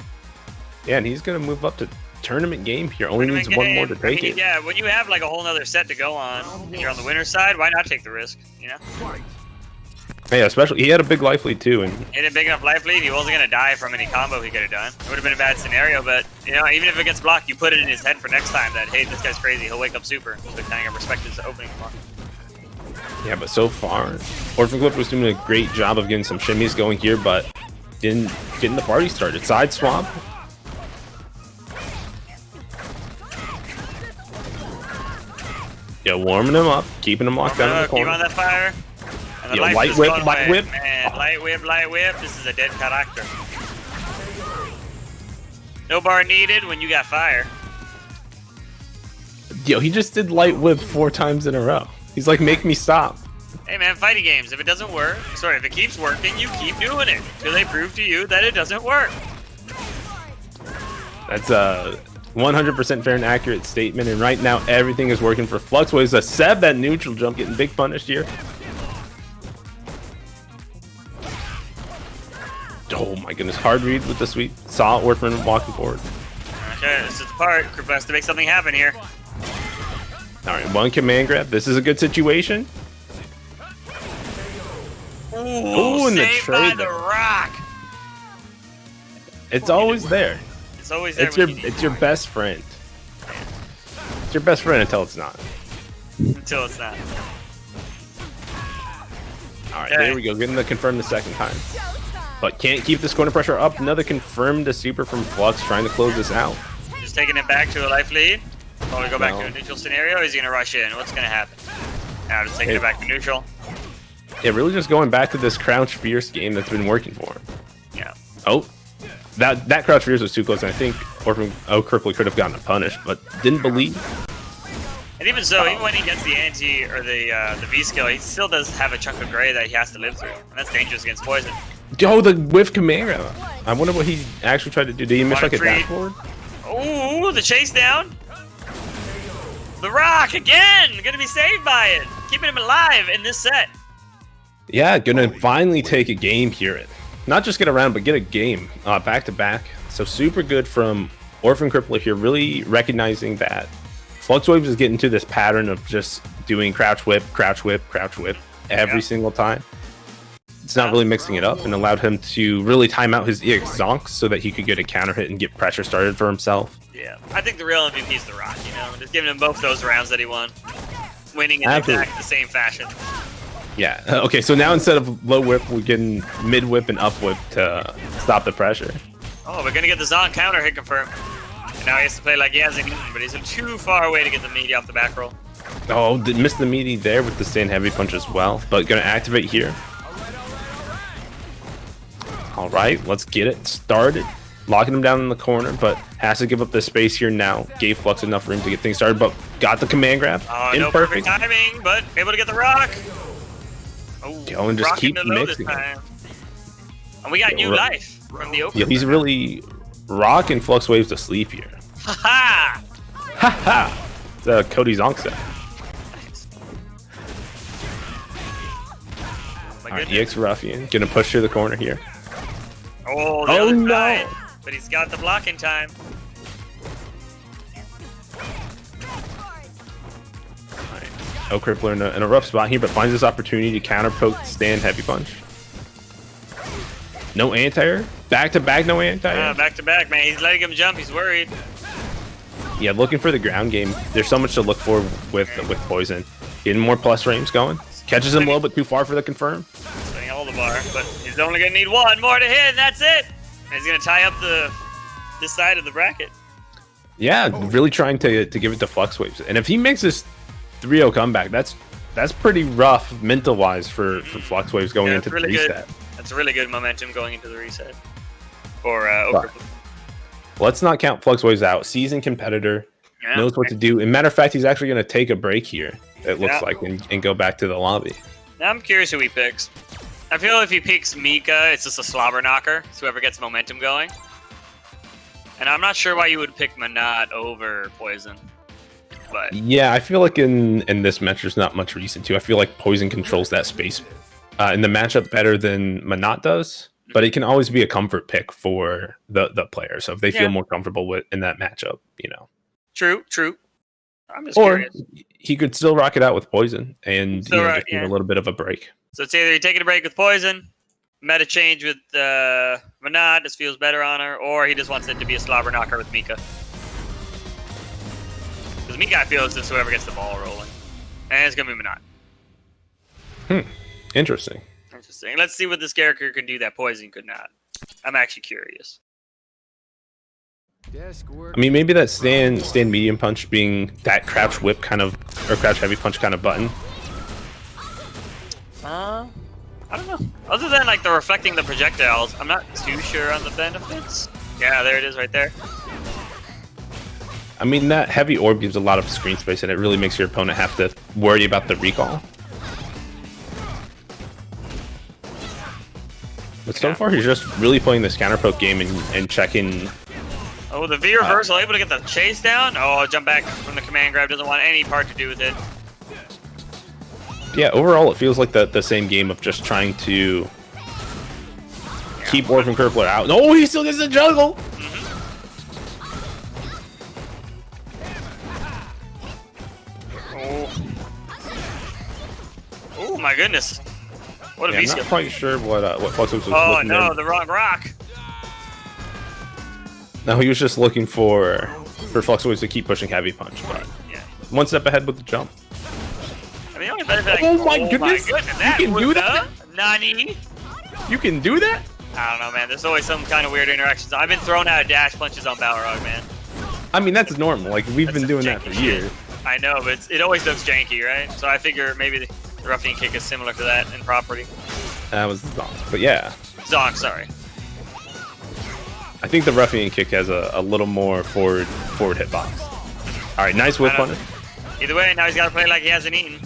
Yeah, and he's going to move up to tournament game here. Only needs one more to take it. Yeah, when you have like a whole nother set to go on, and you're on the winner's side, why not take the risk, you know? Yeah, especially he had a big life lead too, and He had a big enough life lead. He wasn't gonna die from any combo he could have done. It would have been a bad scenario, but you know, even if it gets blocked, you put it in his head for next time that hey, this guy's crazy. He'll wake up super. So kind of respect his opening block. yeah, but so far, OrangeMan was doing a great job of getting some shimmies going here, but didn't getting the party started. Side swap. Yeah, warming him up, keeping him locked down in the corner. Keep on that fire. And the Yo, life light is whip, going light away. whip. Man, light whip, light whip. This is a dead character. No bar needed when you got fire. Yo, he just did light whip 4 times in a row. He's like, make me stop. Hey man, fighting games. If it doesn't work, sorry, if it keeps working, you keep doing it till they prove to you that it doesn't work. That's a 100% fair and accurate statement, and right now everything is working for FluxWaveZ. A Seb, that neutral jump, getting big punished here. Oh my goodness, hard read with the sweep. Saw Orphan walking forward. Okay, this is the part. O.Crippler has to make something happen here. Alright, 1 command grab. This is a good situation. Ooh, and the saved by trade the there. rock. It's always there. It's always there. It's your best friend. It's your best friend until it's not. Until it's not. Alright, there we go. Getting the confirm the second time. But can't keep this corner pressure up. Another confirmed to super from Flux, trying to close this out. Just taking it back to a life lead. While we go back to a neutral scenario, is he gonna rush in? What's gonna happen? Now just taking it back to neutral. Yeah, really just going back to this Crouch Fierce game that's been working for him. Yeah. Oh, that Crouch Fierce was too close, and I think O.Crippler could have gotten a punish, but didn't believe. And even so, even when he gets the anti or the V skill, he still does have a chunk of gray that he has to live through, and that's dangerous against poison. Oh, the whiff command grab. I wonder what he actually tried to do. Did he miss like a dashboard? Ooh, the chase down. The rock again, gonna be saved by it, keeping him alive in this set. Yeah, gonna finally take a game here. Not just get around, but get a game back to back. So super good from OrangeMan here, really recognizing that FluxWaveZ is getting to this pattern of just doing crouch whip, crouch whip, crouch whip every single time. It's not really mixing it up, and allowed him to really time out his EX zonks so that he could get a counter hit and get pressure started for himself. Yeah, I think the real MVP is the rock. You know, just giving him both those rounds that he won, winning in exactly the same fashion. Yeah. Okay. So now instead of low whip, we're getting mid whip and up whip to stop the pressure. Oh, we're gonna get the Zon counter hit confirmed. And now he has to play like he hasn't eaten, but he's too far away to get the meaty off the back roll. Oh, missed the meaty there with the stand heavy punch as well, but gonna activate here. All right, let's get it started. Locking him down in the corner, but has to give up the space here now. Gave Flux enough room to get things started, but got the command grab. Oh, no perfect timing, but able to get the rock. Oh, go and just keep mixing it. And we got new life from the open. Yeah, he's really rocking FluxWaveZ to sleep here. Ha ha! Ha ha! It's a Cody Zonk set. Alright, EX Ruffian gonna push through the corner here. Oh, the other side. But he's got the blocking time. O.Crippler in a rough spot here, but finds this opportunity to counter poke stand heavy punch. No anti-air. Back to back, no anti-air. Back to back, man. He's letting him jump. He's worried. Yeah, looking for the ground game. There's so much to look for with poison. Getting more plus frames going. Catches him a little bit too far for the confirm. Spinning all the bar, but he's only gonna need one more to hit, and that's it. And he's gonna tie up this side of the bracket. Yeah, really trying to give it to FluxWaveZ. And if he makes this 3-0 comeback, that's pretty rough mental wise for FluxWaveZ going into really the reset. Good. That's really good momentum going into the reset for O.Crippler. Let's not count FluxWaveZ out. Seasoned competitor, knows what to do. And matter of fact, he's actually going to take a break here, it looks like, and go back to the lobby. Now I'm curious who he picks. I feel if he picks Mika, it's just a slobber knocker. It's whoever gets momentum going. And I'm not sure why you would pick Manat over Poison. But yeah, I feel like in this match, there's not much reason to. I feel like Poison controls that space in the matchup better than Manat does. But it can always be a comfort pick for the player. So if they feel more comfortable in that matchup, you know. True. I'm just curious. He could still rock it out with Poison and give him a little bit of a break. So it's either you're taking a break with Poison, meta change with Manat, this feels better on her, or he just wants it to be a slobber knocker with Mika. Because Mika, I feel, is just whoever gets the ball rolling. And it's going to be Manat. Interesting. Interesting. Let's see what this character can do that Poison could not. I'm actually curious. I mean, maybe that stand medium punch being that crouch whip kind of, or crouch heavy punch kind of button. I don't know. Other than like the reflecting the projectiles, I'm not too sure on the benefits. Yeah, there it is right there. I mean, that heavy orb gives a lot of screen space, and it really makes your opponent have to worry about the recall. But so far, he's just really playing this counter poke game and checking. Oh, the V reversal, able to get the chase down. Oh, jump back from the command grab, doesn't want any part to do with it. Yeah, overall, it feels like the same game of just trying to keep O.Crippler out. No, he still gets the juggle. Oh my goodness. What a I'm beast. not quite sure what FluxWaveZ was Oh looking no, there. the wrong rock. No, he was just looking for FluxWaveZ to keep pushing heavy punch, but one step ahead with the jump. I mean, the only benefit Oh my goodness! that You can was do that? Nani? You can do that? I don't know, man. There's always some kind of weird interactions. I've been thrown out of dash punches on Balrog, man. I mean, that's normal. Like, we've been doing that for years. I know, but it always looks janky, right? So I figure maybe the ruffian kick is similar to that in property. That was Zonk, but yeah. Zonk, sorry. I think the ruffian kick has a little more forward hitbox. All right, nice whip on it. Either way, now he's got to play like he hasn't eaten.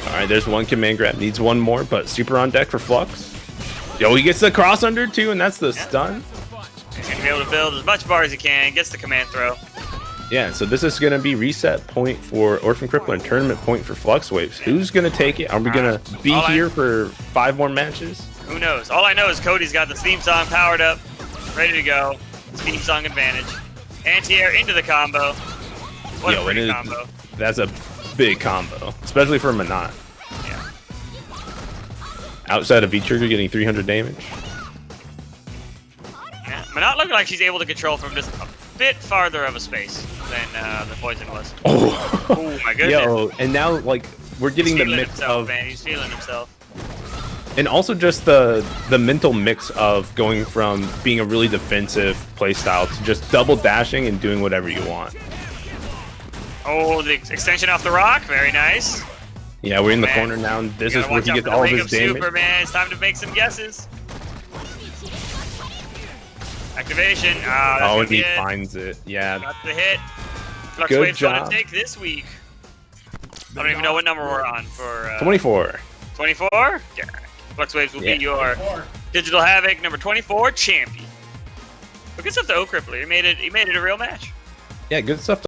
All right, there's one command grab. Needs one more, but super on deck for Flux. Yo, he gets the cross under too, and that's the stun. He's going to be able to build as much bar as he can. Gets the command throw. Yeah, so this is going to be reset point for O.Crippler and tournament point for FluxWaveZ. Who's going to take it? Are we going to be here for 5 more matches? Who knows? All I know is Cody's got the theme song powered up, ready to go. Theme song advantage. Anti-air into the combo. What a pretty combo. That's a big combo, especially for Manat. Yeah. Outside of V-Trigger getting 300 damage. Yeah. Manat looking like she's able to control from just a bit farther of a space than the Poison was. Oh my goodness. Yo, and now, like, we're getting the mix himself, of... man. He's feeling himself. And also just the mental mix of going from being a really defensive playstyle to just double dashing and doing whatever you want. Oh, the extension off the rock. Very nice. Yeah, we're in the corner now, and this is where he gets all of his damage. Super, man. It's time to make some guesses. Activation. Oh, and he finds it. Yeah. Got the hit. Good FluxWaveZ job. gonna take this week. I don't even know what number we're on for. 24. 24? Yeah. FluxWaveZ will be your Digital Havoc number 24 champion. But good stuff to O.Crippler. He made it a real match. Yeah, good stuff.